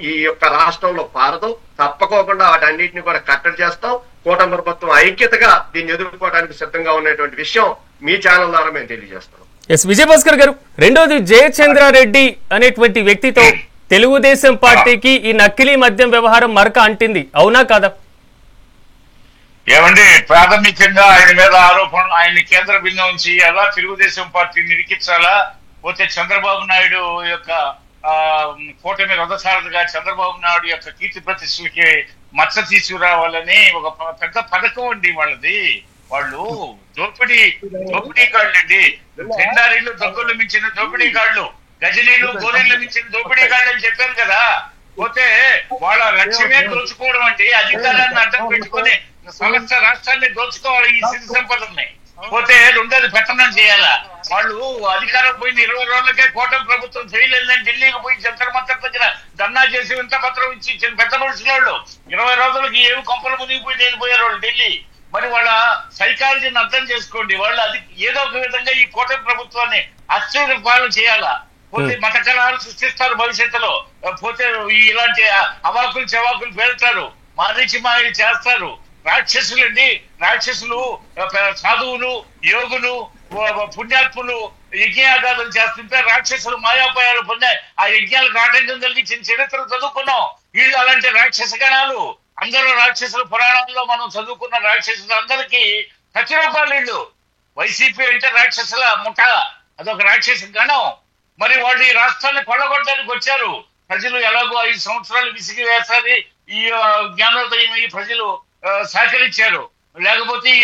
D: ఈ యొక్క రాష్ట్రంలో పారదు. తప్పకోకుండా వాటన్నిటిని కూడా కట్టడి చేస్తాం. కూటమి ప్రభుత్వం ఐక్యతగా దీన్ని ఎదుర్కోవడానికి సిద్ధంగా ఉన్నటువంటి విషయం మీ ఛానల్ ద్వారా మేము తెలియజేస్తాం.
A: విజయభాస్కర్ గారు, రెండోది జయచంద్రారెడ్డి అనేటువంటి వ్యక్తితో తెలుగుదేశం పార్టీకి ఈ నకిలీ మద్యం వ్యవహారం మరక అంటింది, అవునా కాదా?
B: ఏమండి, ప్రాథమికంగా ఆయన మీద ఆరోపణలు, ఆయన్ని కేంద్ర బిందువు నుంచి ఎలా తెలుగుదేశం పార్టీని ఇరికించాలా, పోతే చంద్రబాబు నాయుడు యొక్క కూటమి రథసారథిగా చంద్రబాబు నాయుడు యొక్క కీర్తి ప్రతిష్టలకి మచ్చ తీసుకురావాలని ఒక పెద్ద పథకం అండి వాళ్ళది. వాళ్ళు దోపిడీగాళ్ళు అండి. జెండారీలు దొంగలు మించిన దోపిడీగాళ్ళు, గజనీలు గోరెళ్ళు మించిన దోపిడీగాళ్ళు అని చెప్పారు కదా. పోతే వాళ్ళ లక్ష్యమే దోచుకోవడం అండి. అధికారాన్ని అడ్డం పెట్టుకుని సమస్త రాష్ట్రాన్ని దోచుకోవాలి ఈ సిరి సంపదల్ని. పోతే రెండోది పెత్తనం చేయాలా. వాళ్ళు అధికారం పోయిన 20 రోజులకే కూటమి ప్రభుత్వం చేయలేదని ఢిల్లీకి పోయి జంతర్ మంతర్ దగ్గర ధర్నా చేసి వింత పత్రం ఇచ్చి పెద్ద మనుషుల వాళ్ళు 20 రోజులకి ఏమి కొంపలు మునిగిపోయి వెళ్ళిపోయారు వాళ్ళు ఢిల్లీ. మరి వాళ్ళ సైకాలజీని అర్థం చేసుకోండి. వాళ్ళు అది ఏదో ఒక విధంగా ఈ కూటమి ప్రభుత్వాన్ని అస్థిరపాలన చేయాలా. పోతే మత కలహాలు సృష్టిస్తారు భవిష్యత్తులో. పోతే ఇలాంటి అవాకులు చవాకులు పేరుతారు, మారీచి మారి చేస్తారు. రాక్షసులండి, రాక్షసులు సాధువులు యోగులు పుణ్యాత్ములు యజ్ఞయాగాదులు చేస్తుంటే రాక్షసులు మాయాపాయాలు పొందాయి. ఆ యజ్ఞాలకు ఆటంకం కలిగించిన చరిత్ర చదువుకున్నాం. వీళ్ళు అలాంటి రాక్షస గణాలు, అందరూ రాక్షసులు. పురాణంలో మనం చదువుకున్న రాక్షసులు అందరికీ ఖచ్చితంగా వీళ్ళు. వైసీపీ అంటే రాక్షసుల ముఠ, అదొక రాక్షస గణం. మరి వాళ్ళు ఈ రాష్ట్రాన్ని కొల్లగొట్టడానికి వచ్చారు. ప్రజలు ఎలాగో 5 సంవత్సరాలు విసిగి వేసారి ఈ జ్ఞానోదయం ఈ ప్రజలు సహకరించారు. లేకపోతే ఈ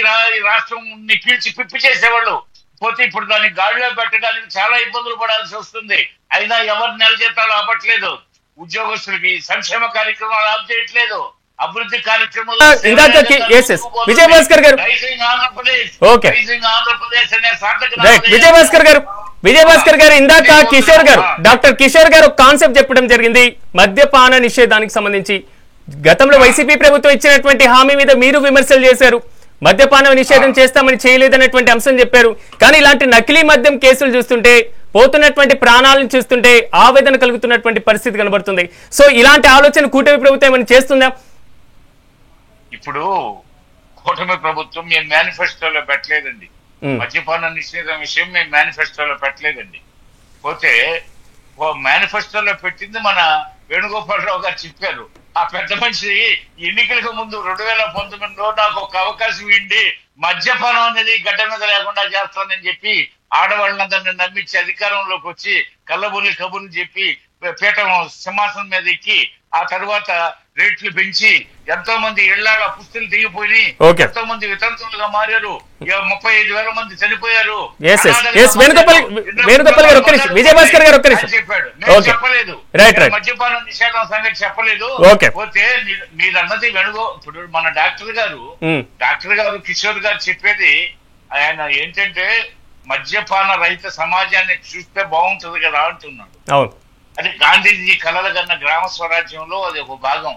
B: రాష్ట్రం పీల్చి పిప్పి చేసేవాళ్ళు. పోతే ఇప్పుడు దాన్ని గాడిలో పెట్టడానికి చాలా ఇబ్బందులు పడాల్సి వస్తుంది. అయినా ఎవరు నెల జీతాలు ఆపట్లేదు, ఉద్యోగస్తులకి సంక్షేమ కార్యక్రమాలు ఆప్ చేయట్లేదు, అభివృద్ధి కార్యక్రమాలు.
A: విజయభాస్కర్ గారు, విజయభాస్కర్ గారు ఇందాక కిషోర్ గారు, డాక్టర్ కిషోర్ గారు కాన్సెప్ట్ చెప్పడం జరిగింది మద్యపాన నిషేధానికి సంబంధించి. గతంలో వైసీపీ ప్రభుత్వం ఇచ్చినటువంటి హామీ మీద మీరు విమర్శలు చేశారు. మద్యపాన నిషేధం చేస్తామని చేయలేదనేటువంటి అంశం చెప్పారు. కానీ ఇలాంటి నకిలీ మద్యం కేసులు చూస్తుంటే, పోతున్నటువంటి ప్రాణాలను చూస్తుంటే ఆవేదన కలుగుతున్నటువంటి పరిస్థితి కనబడుతుంది. సో ఇలాంటి ఆలోచన కూటమి ప్రభుత్వం ఏమైనా చేస్తుందా?
B: ఇప్పుడు కూటమి ప్రభుత్వం మేము మేనిఫెస్టోలో పెట్టలేదండి. మద్యపాన నిషేధం విషయం మేము మేనిఫెస్టోలో పెట్టలేదండి. పోతే మేనిఫెస్టోలో పెట్టింది మన వేణుగోపాలరావు గారు చెప్పారు. ఆ పెద్ద మనిషి ఎన్నికలకు ముందు 2019లో నాకు ఒక అవకాశం ఇవ్వండి, మద్యపానం అనేది గడ్డ మీద లేకుండా చేస్తానని చెప్పి ఆడవాళ్ళందరినీ నమ్మించి అధికారంలోకి వచ్చి కళ్ళబొల్లి కబుర్లు చెప్పి పీఠం సింహాసనం మీద ఎక్కి ఆ తర్వాత రేట్లు పెంచి ఎంతో మంది ఇళ్ల పుస్తులు దిగిపోయి ఎంతో మంది వితంతులుగా మారారు. 35,000 మంది చనిపోయారు. చెప్పాడు. నేను చెప్పలేదు, మద్యపానం నిషేధం సంగతి చెప్పలేదు. పోతే మీరు అన్నది ఇప్పుడు మన డాక్టర్ గారు కిషోర్ గారు చెప్పేది ఆయన ఏంటంటే మద్యపాన రహిత సమాజాన్ని చూస్తే బాగుంటుంది కదా అంటున్నాడు. అది గాంధీజీ కలలు కన్న గ్రామ స్వరాజ్యంలో అది ఒక భాగం.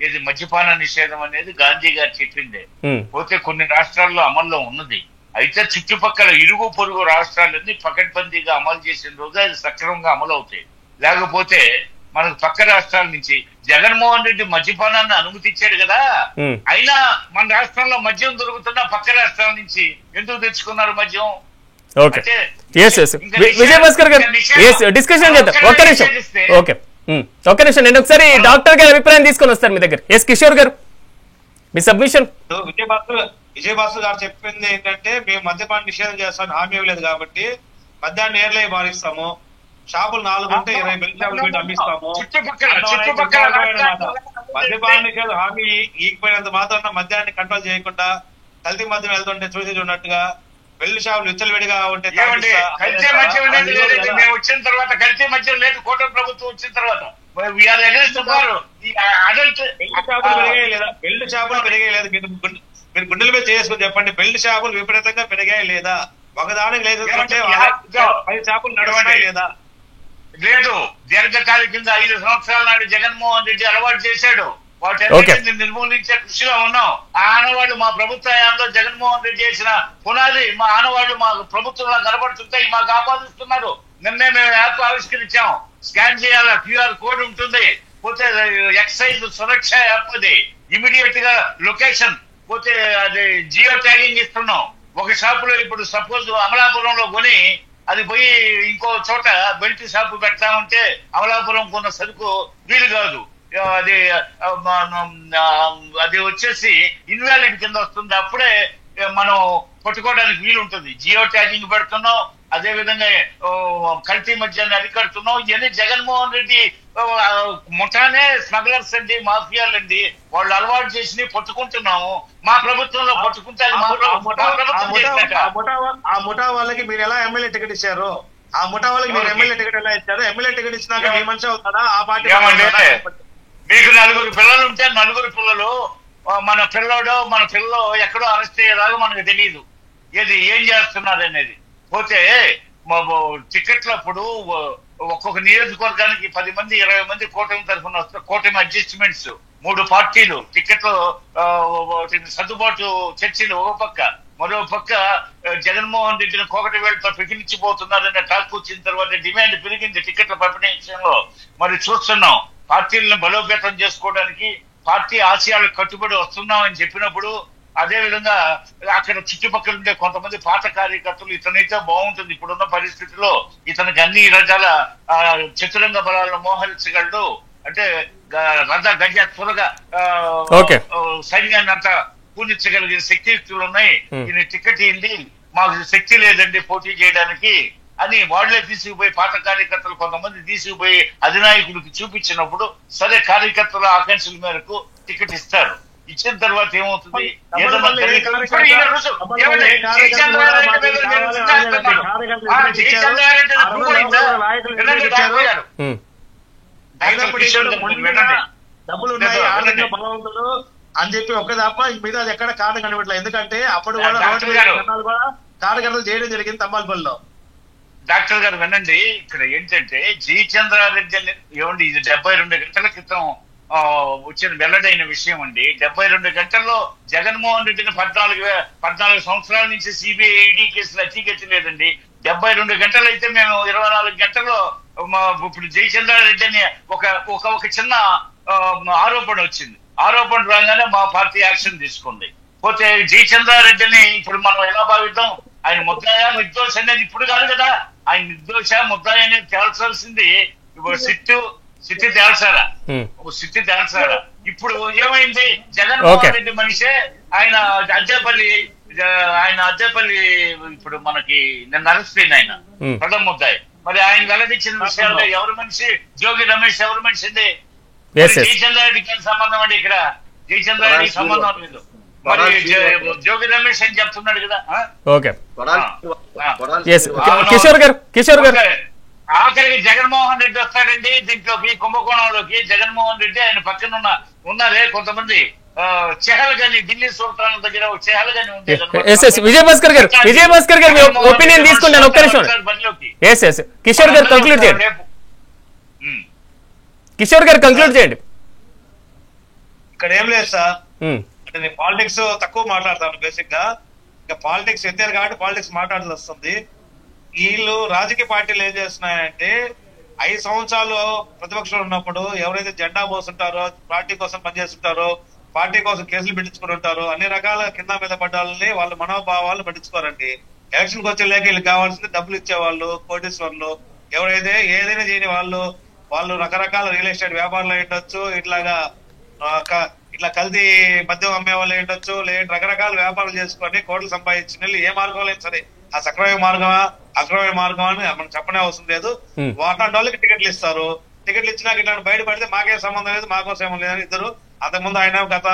B: ఇది మద్యపాన నిషేధం అనేది గాంధీ గారు చెప్పిందే. పోతే కొన్ని రాష్ట్రాల్లో అమల్లో ఉన్నది. అయితే చుట్టుపక్కల ఇరుగు పొరుగు రాష్ట్రాలన్నీ పకడ్బందీగా అమలు చేసిన రోజు అది సక్రమంగా అమలు అవుతాయి. లేకపోతే మనకు పక్క రాష్ట్రాల నుంచి జగన్మోహన్ రెడ్డి మద్యపానాన్ని అనుమతించాడు కదా, అయినా మన రాష్ట్రంలో మద్యం దొరుకుతున్న పక్క రాష్ట్రాల నుంచి ఎందుకు తెచ్చుకున్నారు మద్యం?
A: విజయభాస్కర్ గారు డిస్కషన్ చేద్దాం. ఒక్క నిమిషం నేను ఒకసారి డాక్టర్ గారి అభిప్రాయం తీసుకొని వస్తాను మీ దగ్గర. కిషోర్ గారు మీ సబ్మిషన్.
E: విజయభాస్కర్ గారు చెప్పింది ఏంటంటే మేము మద్యపాన నిషేధం చేస్తామని హామీ ఇవ్వలేదు కాబట్టి మద్యాన్ని ఏర్లై మారిస్తాము, షాపులు 4 ఉంటే 20 బెల్ట్ షాపులు పెట్టి అమ్మిస్తాము. మద్యపాన నిషేధం హామీ ఈకపోయినంత మాత్రం మద్యాన్ని కంట్రోల్ చేయకుండా కల్తీ మద్యం వెళ్తుంటే చూసి చూడట్టుగా బెల్ట్ షాపులు విచ్చలవిడిగా ఉంటే
B: కల్తీ మద్యం వచ్చిన తర్వాత కల్తీ మద్యం లేదు. కూటమి ప్రభుత్వం వచ్చిన తర్వాత
E: బెల్ట్ షాపులు పెరిగాయి లేదా? మీరు గుండెల మీద చేసుకుని చెప్పండి. బెల్ట్ షాపులు విపరీతంగా పెరిగాయి లేదా? ఒకదానికి లేదు 10 షాపులు నడవడాయి లేదా?
B: లేదు. దీర్ఘకాలికంగా 5 సంవత్సరాల నాడు జగన్మోహన్ రెడ్డి అలవాటు చేశాడు. వాటన్నిటిని నిర్మూలించే కృషిలో ఉన్నాం. ఆ ఆనవాళ్లు మా ప్రభుత్వ హయాంలో జగన్మోహన్ రెడ్డి చేసిన పునాది మా ఆనవాళ్లు మా ప్రభుత్వంలో కనబడుతుంటాయి, మాకు ఆపాదిస్తున్నారు. నిన్నే మేము యాప్ ఆవిష్కరించాం. స్కాన్ చేయాల క్యూఆర్ కోడ్ ఉంటుంది. పోతే ఎక్సైజ్ సురక్ష యాప్ అది ఇమీడియట్ గా లొకేషన్ పోతే అది జియో ట్యాగింగ్ ఇస్తున్నాం. ఒక షాపులో ఇప్పుడు సపోజ్ అమలాపురంలో కొని అది పోయి ఇంకో చోట బెల్ట్ షాపు పెడతా ఉంటే అమలాపురం కొన్న సరుకు వీలు కాదు, అది అది వచ్చేసి ఇన్వాలిడ్ కింద వస్తుంది. అప్పుడే మనం పట్టుకోవడానికి వీలు ఉంటుంది. జియో ట్యాగింగ్ పెడుతున్నాం. అదే విధంగా కల్తీ మద్యాన్ని అరికడుతున్నాం. ఇవన్నీ జగన్మోహన్ రెడ్డి ముఠానే స్మగ్లర్స్ అండి, మాఫియాలండి. వాళ్ళు అలవాటు చేసి పట్టుకుంటున్నాము. మా ప్రభుత్వంలో పట్టుకుంటే
E: ఆ ముఠా వాళ్ళకి మీరు ఎలా ఎమ్మెల్యే టికెట్ ఇచ్చారు? ఆ ముఠా వాళ్ళకి మీరు ఎమ్మెల్యే టికెట్ ఎలా ఇచ్చారు? ఎమ్మెల్యే టికెట్ ఇచ్చినాక మీ మనిషి అవుతారా? ఆ పార్టీ
B: మీకు 4 పిల్లలు ఉంటే 4 పిల్లలు మన పిల్లలు ఎక్కడో అరెస్ట్ అయ్యేలాగా మనకు తెలియదు ఏం చేస్తున్నారు అనేది. పోతే టికెట్లప్పుడు ఒక్కొక్క నియోజకవర్గానికి 10 మంది 20 మంది కూటమి తరఫున వస్తారు. కూటమి అడ్జస్ట్మెంట్స్ 3 పార్టీలు టికెట్లు సర్దుబాటు చర్చలు ఒక పక్క, మరో పక్క జగన్మోహన్ రెడ్డిని కోకటి వేళతో పిగిలించిపోతున్నారనే టాక్ వచ్చిన తర్వాత డిమాండ్ పెరిగింది టికెట్ల పంపిణీ విషయంలో. మరి చూస్తున్నాం పార్టీలను బలోపేతం చేసుకోవడానికి పార్టీ ఆశయాలకు కట్టుబడి వస్తున్నామని చెప్పినప్పుడు అదే విధంగా అక్కడ చుట్టుపక్కల ఉండే కొంతమంది పాత కార్యకర్తలు ఇతనైతే బాగుంటుంది, ఇప్పుడున్న పరిస్థితిలో ఇతనికి అన్ని రకాల చతురంగ బలాలను మోహరించగలడు, అంటే రథ గజ త్వరగా సైన్యాన్ని అంతా పూజించగలిగిన శక్తియుక్తులు ఉన్నాయి. ఈయన టికెట్ ఏంది, మాకు శక్తి లేదండి పోటీ చేయడానికి అని వాళ్లే తీసుకుపోయి పాత కార్యకర్తలు కొంతమంది తీసుకుపోయి అధినాయకుడికి చూపించినప్పుడు సరే కార్యకర్తల ఆకాంక్షల మేరకు టికెట్ ఇస్తారు. ఇచ్చిన తర్వాత ఏమవుతుంది,
E: డబ్బులు ఉన్నాయి ఆర్థిక బలవంతులు అని చెప్పి ఒక్క తప్ప మీద అది ఎక్కడ కారణం కనిపెట్టలేదు. ఎందుకంటే అప్పుడు కూడా కార్యకర్తలు చేయడం జరిగింది తంబాలపల్లిలో.
B: డాక్టర్ గారు వినండి, ఇక్కడ ఏంటంటే జయచంద్రారెడ్డి ఏమండి ఇది 72 గంటల క్రితం వచ్చిన వెల్లడైన విషయం అండి. 72 గంటల్లో జగన్మోహన్ రెడ్డిని 14 సంవత్సరాల నుంచి సిబిఐ ఈడీ కేసులు అతికెచ్చలేదండి. 72 గంటలు అయితే మేము 24 గంటల్లో ఇప్పుడు జయచంద్రారెడ్డి అని ఒక చిన్న ఆరోపణ వచ్చింది. ఆరోపణ రాగానే మా పార్టీ యాక్షన్ తీసుకుంది. పోతే జయచంద్రారెడ్డిని ఇప్పుడు మనం ఎలా భావిద్దాం? ఆయన ముద్దాయా నిర్దోష అనేది ఇప్పుడు కాదు కదా, ఆయన నిర్దోష ముద్దాయి అనేది తేల్చాల్సింది ఇప్పుడు సిట్టి తేల్చారా. ఇప్పుడు ఏమైంది, జగన్మోహన్ రెడ్డి మనిషే ఆయన అద్దెపల్లి ఇప్పుడు మనకి నిన్న అరెస్ట్ అయింది ఆయన ప్రథమ ముద్దాయి. మరి ఆయన వెల్లడించిన విషయాల్లో ఎవరు మనిషి, జోగి రమేష్ ఎవరు మనిషి అండి? జయచంద్రారెడ్డికి ఏం సంబంధం అండి? ఇక్కడ జయచంద్రారెడ్డికి సంబంధం లేదు. మరి జోగి రమేష్ అని చెప్తున్నాడు కదా.
A: కిషోర్ గారు
B: ఆఖరికి జగన్మోహన్ రెడ్డి వస్తాడండి దీంట్లోకి, కుంభకోణంలోకి. జగన్మోహన్ రెడ్డి ఆయన పక్కన ఉన్నారే కొంతమంది చెహల్ గాని, ఢిల్లీ సుల్తాన్ దగ్గర చెహల్ గాని ఉంటే
A: విజయభాస్కర్ గారు మీ ఒపీనియన్ తీసుకుంటాను ఒక్క నిమిషం. కిషోర్ గారు కంక్లూడ్ చేయండి.
E: ఇక్కడ ఏం లేదు సార్, అంటే నేను పాలిటిక్స్ తక్కువ మాట్లాడతాను. బేసిక్ గా ఇంకా పాలిటిక్స్ ఎత్తారు కాబట్టి పాలిటిక్స్ మాట్లాడాల్సి వస్తుంది. వీళ్ళు రాజకీయ పార్టీలు ఏం చేస్తున్నాయంటే 5 సంవత్సరాలు ప్రతిపక్షంలో ఉన్నప్పుడు ఎవరైతే జెండా పోస్తుంటారో, పార్టీ కోసం పనిచేస్తుంటారో, పార్టీ కోసం కేసులు పెట్టించుకుని ఉంటారో, అన్ని రకాల కింద మీద పడ్డాలని వాళ్ళ మనోభావాలు పట్టించుకోరండి. ఎలక్షన్కి వచ్చేలేక వీళ్ళకి కావాల్సింది డబ్బులు ఇచ్చేవాళ్ళు, కోటీశ్వర్లు, ఎవరైతే ఏదైనా చేయని వాళ్ళు రకరకాల రియల్ ఎస్టేట్ వ్యాపారాలు ఉండొచ్చు, ఇట్లా కల్తీ మద్యం అమ్మే వాళ్ళు ఉండొచ్చు, లేదంటే రకరకాల వ్యాపారాలు చేసుకొని కోట్లు సంపాదించిన ఏ మార్గం లేదు సరే, ఆ సక్రమైన మార్గమా అక్రమైన మార్గమా అని మనం చెప్పనే అవసరం లేదు. వాటాంటి వాళ్ళకి టికెట్లు ఇస్తారు. టికెట్లు ఇచ్చినాక ఇట్లా బయటపడితే మాకే సంబంధం లేదు, మాకో సంబంధం లేదని ఇద్దరు. అంతకుముందు ఆయన గత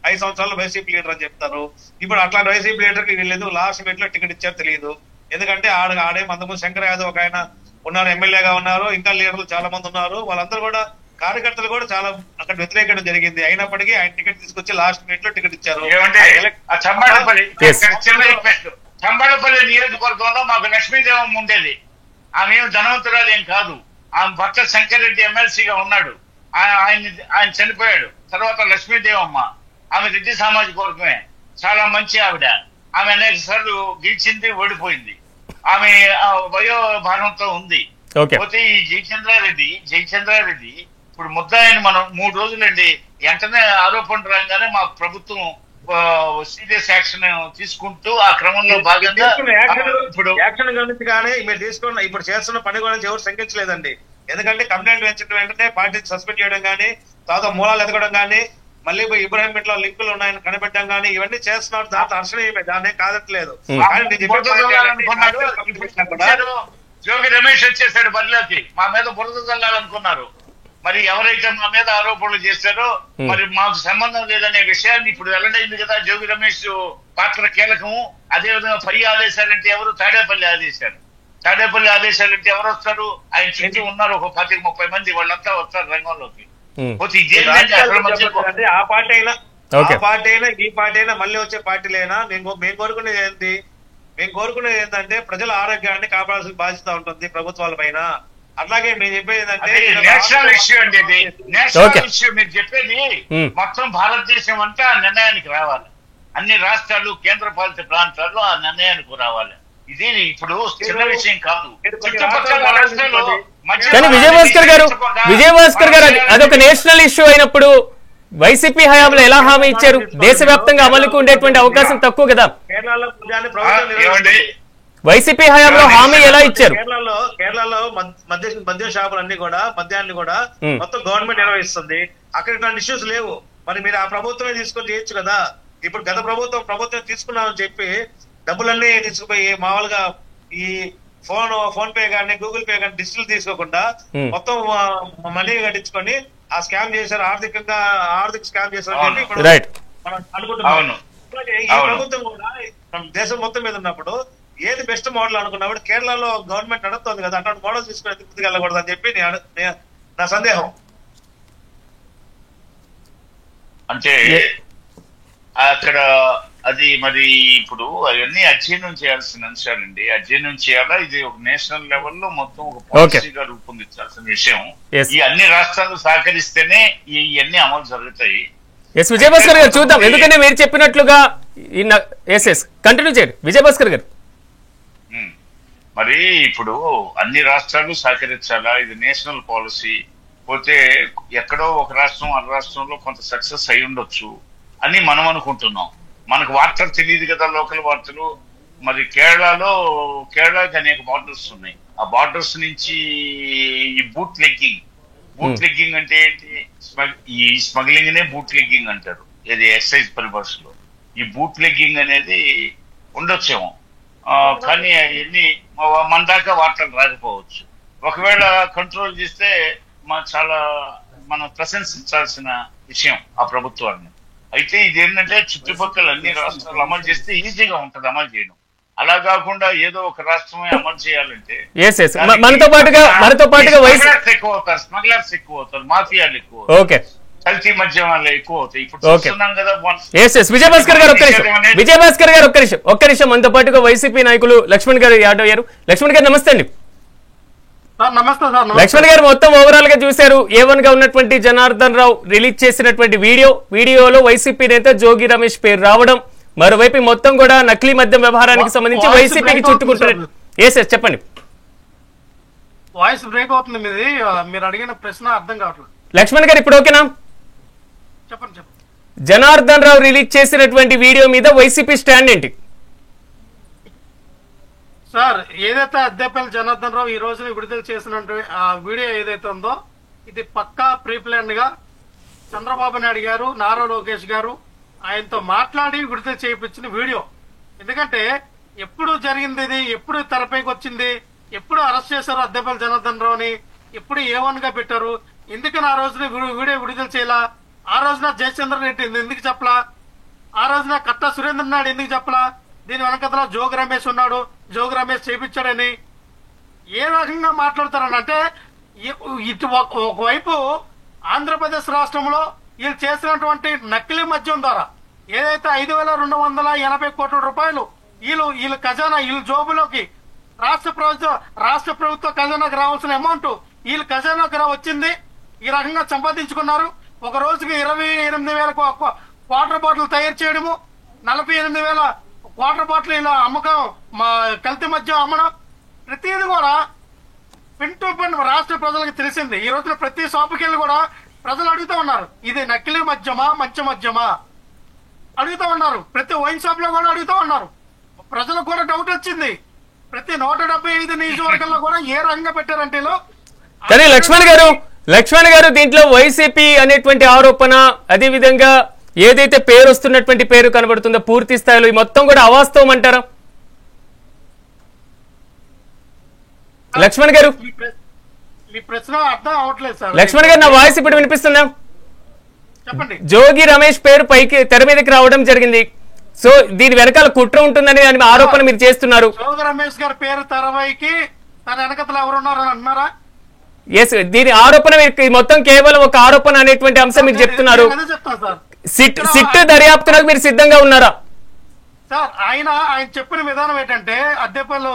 E: 5 సంవత్సరాలు వైసీపీ లీడర్ అని చెప్తారు. ఇప్పుడు అట్లాంటి వైసీపీ లీడర్ కి వీళ్ళు లాస్ట్ మినిట్ లో టికెట్ ఇచ్చారు తెలియదు. ఎందుకంటే ఆడే అంతకుముందు శంకర్ యాదవ్ ఒక ఆయన ఉన్నారు, ఎమ్మెల్యేగా ఉన్నారు, ఇంకా లీడర్లు చాలా మంది ఉన్నారు. వాళ్ళందరూ కూడా కార్యకర్తలు కూడా చాలా అక్కడ వ్యతిరేకం జరిగింది. అయినప్పటికీ ఆయన టికెట్ తీసుకొచ్చి లాస్ట్ మినిట్ లో టికెట్ ఇచ్చారు.
B: చంబడపల్లి నియోజకవర్గంలో మాకు లక్ష్మీదేవం ఉండేది. ఆమె ధనవంతురాలు ఏం కాదు. ఆమె భర్త శంకర్ రెడ్డి ఎమ్మెల్సీగా ఉన్నాడు, ఆయన చనిపోయాడు. తర్వాత లక్ష్మీదేవమ్మ, ఆమె రెడ్డి సామాజిక వర్గమే, చాలా మంచి ఆవిడ. ఆమె అనేక సార్లు గెలిచింది, ఓడిపోయింది. ఆమె వయోభారంతో ఉంది. పోతే ఈ జయచంద్రారెడ్డి ఇప్పుడు ముద్దాయిని మనం 3 రోజులండి వెంటనే ఆరోపణ రాగానే మా ప్రభుత్వం సీరియస్ యాక్షన్ తీసుకుంటూ ఆ క్రమంలో భాగంగా
E: ఇప్పుడు యాక్షన్ గురించి కానీ మీరు తీసుకున్న ఇప్పుడు చేస్తున్న పని గురించి ఎవరు శంకించలేదండి. ఎందుకంటే కంప్లైంట్ పెంచడం వెంటనే పార్టీని సస్పెండ్ చేయడం కానీ, తర్వాత మూలాలు ఎదగడం కానీ, మళ్ళీ ఇబ్రాహిం ఇంట్లో లింకులు ఉన్నాయని కనిపెట్టడం కానీ ఇవన్నీ చేస్తున్నారు. దాంతో హర్షణీయమే, దాన్ని కాదట్లేదు.
B: జోగి రమేష్ వచ్చేసాడు బరిలోకి, మా మీద బురద చల్లాలనుకున్నారు. మరి ఎవరైతే మా మీద ఆరోపణలు చేశారో మరి మాకు సంబంధం లేదనే విషయాన్ని ఇప్పుడు వెల్లడైంది కదా. జోగి రమేష్ పాత్ర కీలకము. అదేవిధంగా పై ఆదేశాలంటే ఎవరు? తాడేపల్లి ఆదేశాలంటే ఎవరు వస్తారు? ఆయన చుట్టూ ఉన్నారు ఒక 25-30 మంది, వాళ్ళంతా వస్తారు రంగంలోకి.
E: ఆ పార్టీ అయినా ఈ పార్టీ అయినా మళ్ళీ వచ్చే పార్టీలైనా మేము కోరుకునేది ఏంటి? మేము కోరుకునేది ఏంటంటే ప్రజల ఆరోగ్యాన్ని కాపాడాల్సిన బాధ్యత ఉంటుంది ప్రభుత్వాల పైన. అట్లాగే మేము చెప్పేది ఏంటంటే
B: నేషనల్ ఇష్యూ అండి, ఇది నేషనల్ ఇష్యూ. మీరు చెప్పేది మొత్తం భారతదేశం అంతా ఆ నిర్ణయానికి రావాలి. అన్ని రాష్ట్రాలు, కేంద్ర పాలిత ప్రాంతాల్లో ఆ నిర్ణయానికి రావాలి. ఇది ఇప్పుడు చిన్న విషయం కాదు. చుట్టుపక్కల రాష్ట్రాల్లో
A: కానీ విజయభాస్కర్ గారు అదొక నేషనల్ ఇష్యూ అయినప్పుడు వైసీపీ హయాంలో ఎలా హామీ ఇచ్చారు? దేశవ్యాప్తంగా అమలుకు ఉండేటువంటి అవకాశం తక్కువ కదా. వైసీపీ హయాంలో హామీ ఎలా ఇచ్చారు?
E: కేరళలో మద్యం షాపులన్నీ కూడా మద్యాన్ని కూడా మొత్తం గవర్నమెంట్ నిర్వహిస్తుంది. అక్కడ ఇట్లాంటి ఇష్యూస్ లేవు. మరి మీరు ఆ ప్రభుత్వమే తీసుకొని చేయొచ్చు కదా. ఇప్పుడు గత ప్రభుత్వం తీసుకున్నామని చెప్పి డబ్బులన్నీ తీసుకుపోయి మామూలుగా ఈ ఫోన్ పే కానీ గూగుల్ పే కానీ డిజిటల్ తీసుకోకుండా మొత్తం మనీ కట్టించుకొని ఆ స్కామ్ చేశారు, ఆర్థిక స్కామ్ చేశారు అని మనం అనుకుంటున్నాం. ఈ ప్రభుత్వం కూడా దేశం మొత్తం మీద ఉన్నప్పుడు ఏది బెస్ట్ మోడల్ అనుకున్నప్పుడు కేరళలో గవర్నమెంట్ నడుస్తుంది కదా, అట్లాంటి మోడల్ తీసుకుని ముందుకు వెళ్ళకూడదు అని చెప్పి నా సందేహం.
B: అంటే అక్కడ అది మరి ఇప్పుడు అవన్నీ అధ్యయనం చేయాల్సిన అంశాలండి. అధ్యయనం చేయాలా, ఇది ఒక నేషనల్ లెవెల్లో మొత్తం ఒక పాలసీగా రూపొందించాల్సిన విషయం. ఈ అన్ని రాష్ట్రాలు సహకరిస్తేనే ఇవన్నీ అమలు జరుగుతాయి.
A: విజయభాస్కర్ గారు చూద్దాం, ఎందుకంటే మీరు చెప్పినట్లుగా కంటిన్యూ చేయండి విజయభాస్కర్ గారు.
B: మరి ఇప్పుడు అన్ని రాష్ట్రాలు సహకరించాలా, ఇది నేషనల్ పాలసీ. పోతే ఎక్కడో ఒక రాష్ట్రం ఆ రాష్ట్రంలో కొంత సక్సెస్ అయి ఉండొచ్చు అని మనం అనుకుంటున్నాం. మనకు వార్తలు తెలియదు కదా, లోకల్ వార్తలు. మరి కేరళకి అనేక బార్డర్స్ ఉన్నాయి. ఆ బార్డర్స్ నుంచి ఈ బూట్ లెగ్గింగ్ అంటే ఏంటి? ఈ స్మగ్లింగ్ నే బూట్ లెగ్గింగ్ అంటారు, ఇది ఎక్సైజ్ పరిభాషలో. ఈ బూట్ లెగ్గింగ్ అనేది ఉండొచ్చేమో, కానీ అవన్నీ మన దాకా వార్తలు రాకపోవచ్చు. ఒకవేళ కంట్రోల్ చేస్తే మనం ప్రశంసించాల్సిన విషయం ఆ ప్రభుత్వాన్ని. అయితే ఇది ఏంటంటే చుట్టుపక్కల అన్ని రాష్ట్రాలు అమలు చేస్తే ఈజీగా ఉంటది అమలు చేయడం. అలా కాకుండా ఏదో ఒక రాష్ట్రమే అమలు చేయాలంటే
A: మనతో పాటుగా
B: ఎక్కువ అవుతారు, స్మగ్లర్స్ ఎక్కువ అవుతారు, మాఫియాలు ఎక్కువ, కల్తీ మద్యం వాళ్ళు ఎక్కువ అవుతాయి. ఇప్పుడు చూస్తున్నాం కదా.
A: విజయభాస్కర్ గారు ఒక్క నిమిషం మనతో పాటుగా వైసీపీ నాయకులు లక్ష్మణ్ గారు యాడ్ అయ్యారు. లక్ష్మణ్ గారు నమస్తే అండి. లక్ష్మణ్ గారు మొత్తం ఓవరాల్ గా చూశారు. A1 గా ఉన్నటువంటి జనార్దన్ రావు రిలీజ్ చేసినటువంటి వీడియోలో వైసీపీ నేత జోగి రమేష్ పేరు రావడం, మరోవైపు మొత్తం కూడా నకిలీ మద్యం వ్యవహారానికి సంబంధించి వైసీపీకి చుట్టుకుంటున్నారు. చెప్పండి.
F: వాయిస్ బ్రేక్ అవుతుంది మీది, మీరు అడిగిన ప్రశ్న అర్థం కావట్లేదు.
A: లక్ష్మణ్ గారు ఇప్పుడు ఓకేనా?
F: చెప్పండి.
A: జనార్దన్ రావు రిలీజ్ చేసినటువంటి వీడియో మీద వైసీపీ స్టాండ్ ఏంటి?
F: సార్, ఏదైతే అద్దెపల్లి జనార్దన్ రావు ఈ రోజున విడుదల చేసినటువంటి ఆ వీడియో ఏదైతే ఉందో, ఇది పక్కా ప్రీప్లాన్ గా చంద్రబాబు నాయుడు గారు, నారా లోకేష్ గారు ఆయనతో మాట్లాడి విడుదల చేయించిన వీడియో. ఎందుకంటే ఎప్పుడు జరిగింది ఇది, ఎప్పుడు తెరపైకి వచ్చింది, ఎప్పుడు అరెస్ట్ చేశారు అద్దెపల్లి జనార్దన్ రావుని, ఎప్పుడు A1 గా పెట్టారు, ఎందుకని ఆ రోజున వీడియో విడుదల చేయాలా, ఆ రోజున జయచంద్ర రెడ్డి ఎందుకు చెప్పలా, ఆ రోజున కట్టా సురేంద్ర నాయుడు ఎందుకు చెప్పలా, దీని వెనకతలో జోగి రమేష్ ఉన్నాడు, జోగి రమేష్ చేపించాడని ఏ రకంగా మాట్లాడతారనంటే, ఇటు ఒకవైపు ఆంధ్రప్రదేశ్ రాష్ట్రంలో వీళ్ళు చేసినటువంటి నకిలీ మద్యం ద్వారా ఏదైతే 5,280 కోట్ల రూపాయలు వీళ్ళు ఖజానా, వీళ్ళ జోబులోకి రాష్ట్ర ప్రభుత్వ ఖజానాకి రావాల్సిన అమౌంట్ వీళ్ళు ఖజానాకు వచ్చింది ఈ రకంగా సంపాదించుకున్నారు. ఒక రోజుకి 28,000 వాటర్ బాటిల్ తయారు చేయడము, 48,000 వాటర్ బాటిల్ ఇలా అమ్మకం, కల్తీ మద్యం అమ్మడం, ప్రతిదీ కూడా పిన్ టు పిన్ రాష్ట్ర ప్రజలకు తెలిసింది. ఈ రోజున ప్రతి షాపుకి వెళ్ళి కూడా ప్రజలు అడుగుతూ ఉన్నారు, ఇది నకిలీ మద్యమా మంచి మద్యమా అడుగుతూ ఉన్నారు. ప్రతి వైన్ షాప్ లో కూడా అడుగుతూ ఉన్నారు. ప్రజలకు కూడా డౌట్ వచ్చింది. ప్రతి 175 నియోజకవర్గంలో కూడా ఏ రంగం పెట్టారంటే
A: కానీ లక్ష్మణ్ గారు దీంట్లో వైసీపీ అనేటువంటి ఆరోపణ, అదే విధంగా ఏదైతే పేరు వస్తున్నటువంటి పేరు కనబడుతుందో పూర్తి స్థాయిలో ఈ మొత్తం కూడా అవాస్తవం అంటారా? లక్ష్మణ్ గారు,
F: మీ ప్రశ్న అర్థం అవట్లేదు సార్.
A: లక్ష్మణ్ గారు, నా వాయిస్ ఇప్పుడు వినిపిస్తుందా?
F: చెప్పండి.
A: జోగి రమేష్ పేరు పైకి తెర మీదకి రావడం జరిగింది. సో దీని వెనకాల కుట్ర ఉంటుందని ఆరోపణ మీరు చేస్తున్నారు.
F: జోగి రమేష్ గారి పేరు తెరపైకి తన వెనకతలు ఎవరున్నారు అని అన్నారా?
A: ఎస్, దీని ఆరోపణ మొత్తం కేవలం ఒక ఆరోపణ అనేటువంటి అంశం మీరు చెప్తున్నారు. సిట్ దర్యాప్తునకు మీరు సిద్ధంగా ఉన్నారా?
F: సార్ ఆయన చెప్పిన విధానం ఏంటంటే, అద్దెపల్లి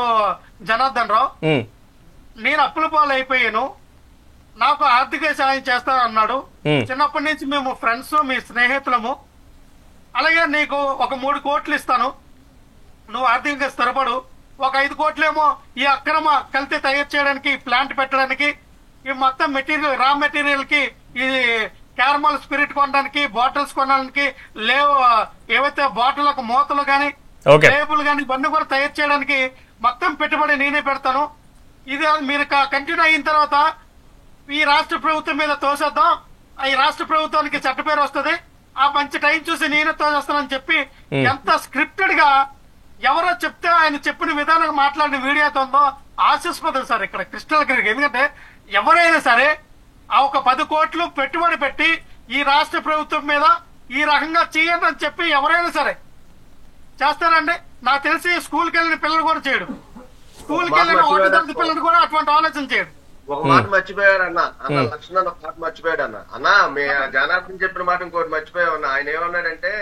F: జనార్దన్ రావు నేను అప్పుల పాలు అయిపోయాను, నాకు ఆర్థిక సాయం చేస్తానన్నాడు. చిన్నప్పటి నుంచి మేము ఫ్రెండ్స్, మీ స్నేహితులము, అలాగే నీకు ఒక 3 కోట్లు ఇస్తాను, నువ్వు ఆర్థికంగా స్థిరపడు, ఒక 5 కోట్లేమో ఈ అక్రమ కల్తీ తయారు చేయడానికి, ప్లాంట్ పెట్టడానికి, ఈ మొత్తం మెటీరియల్, రా మెటీరియల్ కి, ఈ క్యారమల్ స్పిరిట్ కొనడానికి, బాటిల్స్ కొనడానికి, ఏవైతే బాటిల్లకు మూతలు గాని, లేబుల్ గాని ఇవన్నీ కూడా తయారు చేయడానికి మొత్తం పెట్టుబడి నేనే పెడతాను. ఇది మీరు కంటిన్యూ అయిన తర్వాత ఈ రాష్ట్ర ప్రభుత్వం మీద తోసేద్దాం, ఈ రాష్ట్ర ప్రభుత్వానికి చట్ట పేరు వస్తుంది, ఆ మంచి టైం చూసి నేనే తోసేస్తానని చెప్పి ఎంత స్క్రిప్టెడ్ గా ఎవరో చెప్తే ఆయన చెప్పిన విధానంగా మాట్లాడిన వీడియోతో ఉందో ఆశిస్పదం సార్ ఇక్కడ క్రిస్టల్ క్లియర్. ఎందుకంటే ఎవరైనా సరే ఆ ఒక 10 కోట్లు పెట్టుబడి పెట్టి ఈ రాష్ట్ర ప్రభుత్వం మీద ఈ రకంగా చేయండి అని చెప్పి ఎవరైనా సరే చేస్తారండి. నాకు తెలిసి స్కూల్కి వెళ్ళిన పిల్లలు కూడా చేయడు, స్కూల్కి వెళ్ళిన 1వ తరగతి పిల్లలు కూడా అటువంటి ఆలోచన చేయడు.
D: ఒక మాట మర్చిపోయాడు అన్న లక్ష్మణ్ ఒక మాట మర్చిపోయాడు అన్న మీ జనార్దన్ చెప్పిన మాట ఇంకోటి మర్చిపోయావు అన్న. ఆయన ఏమన్నాడంటే,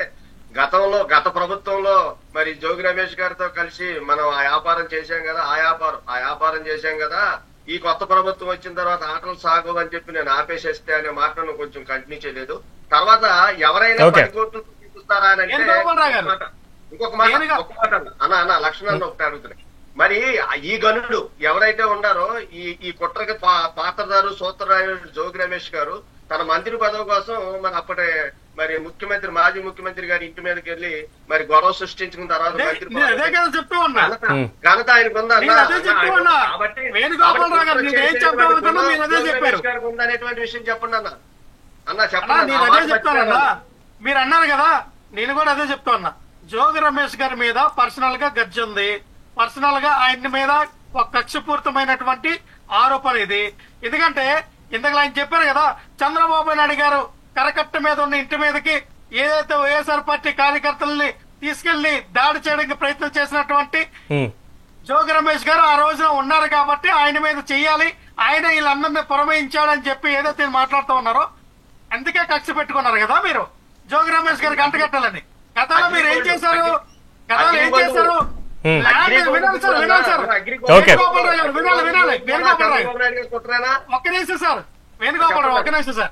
D: గత ప్రభుత్వంలో మరి జోగి రమేష్ గారితో కలిసి మనం ఆ వ్యాపారం చేశాం కదా, ఆ వ్యాపారం చేశాం కదా, ఈ కొత్త ప్రభుత్వం వచ్చిన తర్వాత ఆటలు సాగు అని చెప్పి నేను ఆపేసేస్తే అనే మాటను కొంచెం కంటిన్యూ చేయలేదు. తర్వాత ఎవరైనా 10 కోట్లు చూపిస్తారా అని అంటే ఇంకొక మాట అన్న లక్ష్మణ్ ఒకటి అడుగుతున్నాయి. మరి ఈ గనుడు ఎవరైతే ఉన్నారో ఈ కుట్రకి పాత్రదారు సూత్రరాయుడు జోగి రమేష్ గారు తన మంత్రి పదవి కోసం అప్పటి మాజీ ముఖ్యమంత్రి గారి ఇంటి మీదకి వెళ్ళి మరి గొడవ సృష్టించిన తర్వాత ఘనత ఆయనకు ఉందనేటువంటి విషయం చెప్పండి అన్న చెప్పండి.
F: మీరు అన్నారు కదా, నేను కూడా అదే చెప్తా ఉన్నా. జోగి రమేష్ గారి మీద పర్సనల్ గా గజ్జి ఉంది, పర్సనల్ గా ఆయన మీద ఒక కక్షపూరితమైనటువంటి ఆరోపణ ఇది. ఎందుకంటే ఇంతకు ఆయన చెప్పారు కదా, చంద్రబాబు నాయుడు గారు కరకట్ట మీద ఉన్న ఇంటి మీదకి ఏదైతే వైఎస్ఆర్ పార్టీ కార్యకర్తల్ని తీసుకెళ్లి దాడి చేయడానికి ప్రయత్నం చేసినటువంటి జోగి రమేష్ గారు ఆ రోజున ఉన్నారు కాబట్టి ఆయన మీద చెయ్యాలి, ఆయన వీళ్ళందరినీ పురమాయించాడని చెప్పి ఏదైతే మాట్లాడుతూ ఉన్నారో అందుకే కక్ష పెట్టుకున్నారు కదా మీరు జోగి రమేష్ గారికి అంటగట్టాలని. గతంలో మీరు ఏం చేశారు? ఒక్క నిమిషం సార్, వేణుగోపాలరావు ఒక్క నిమిషం సార్,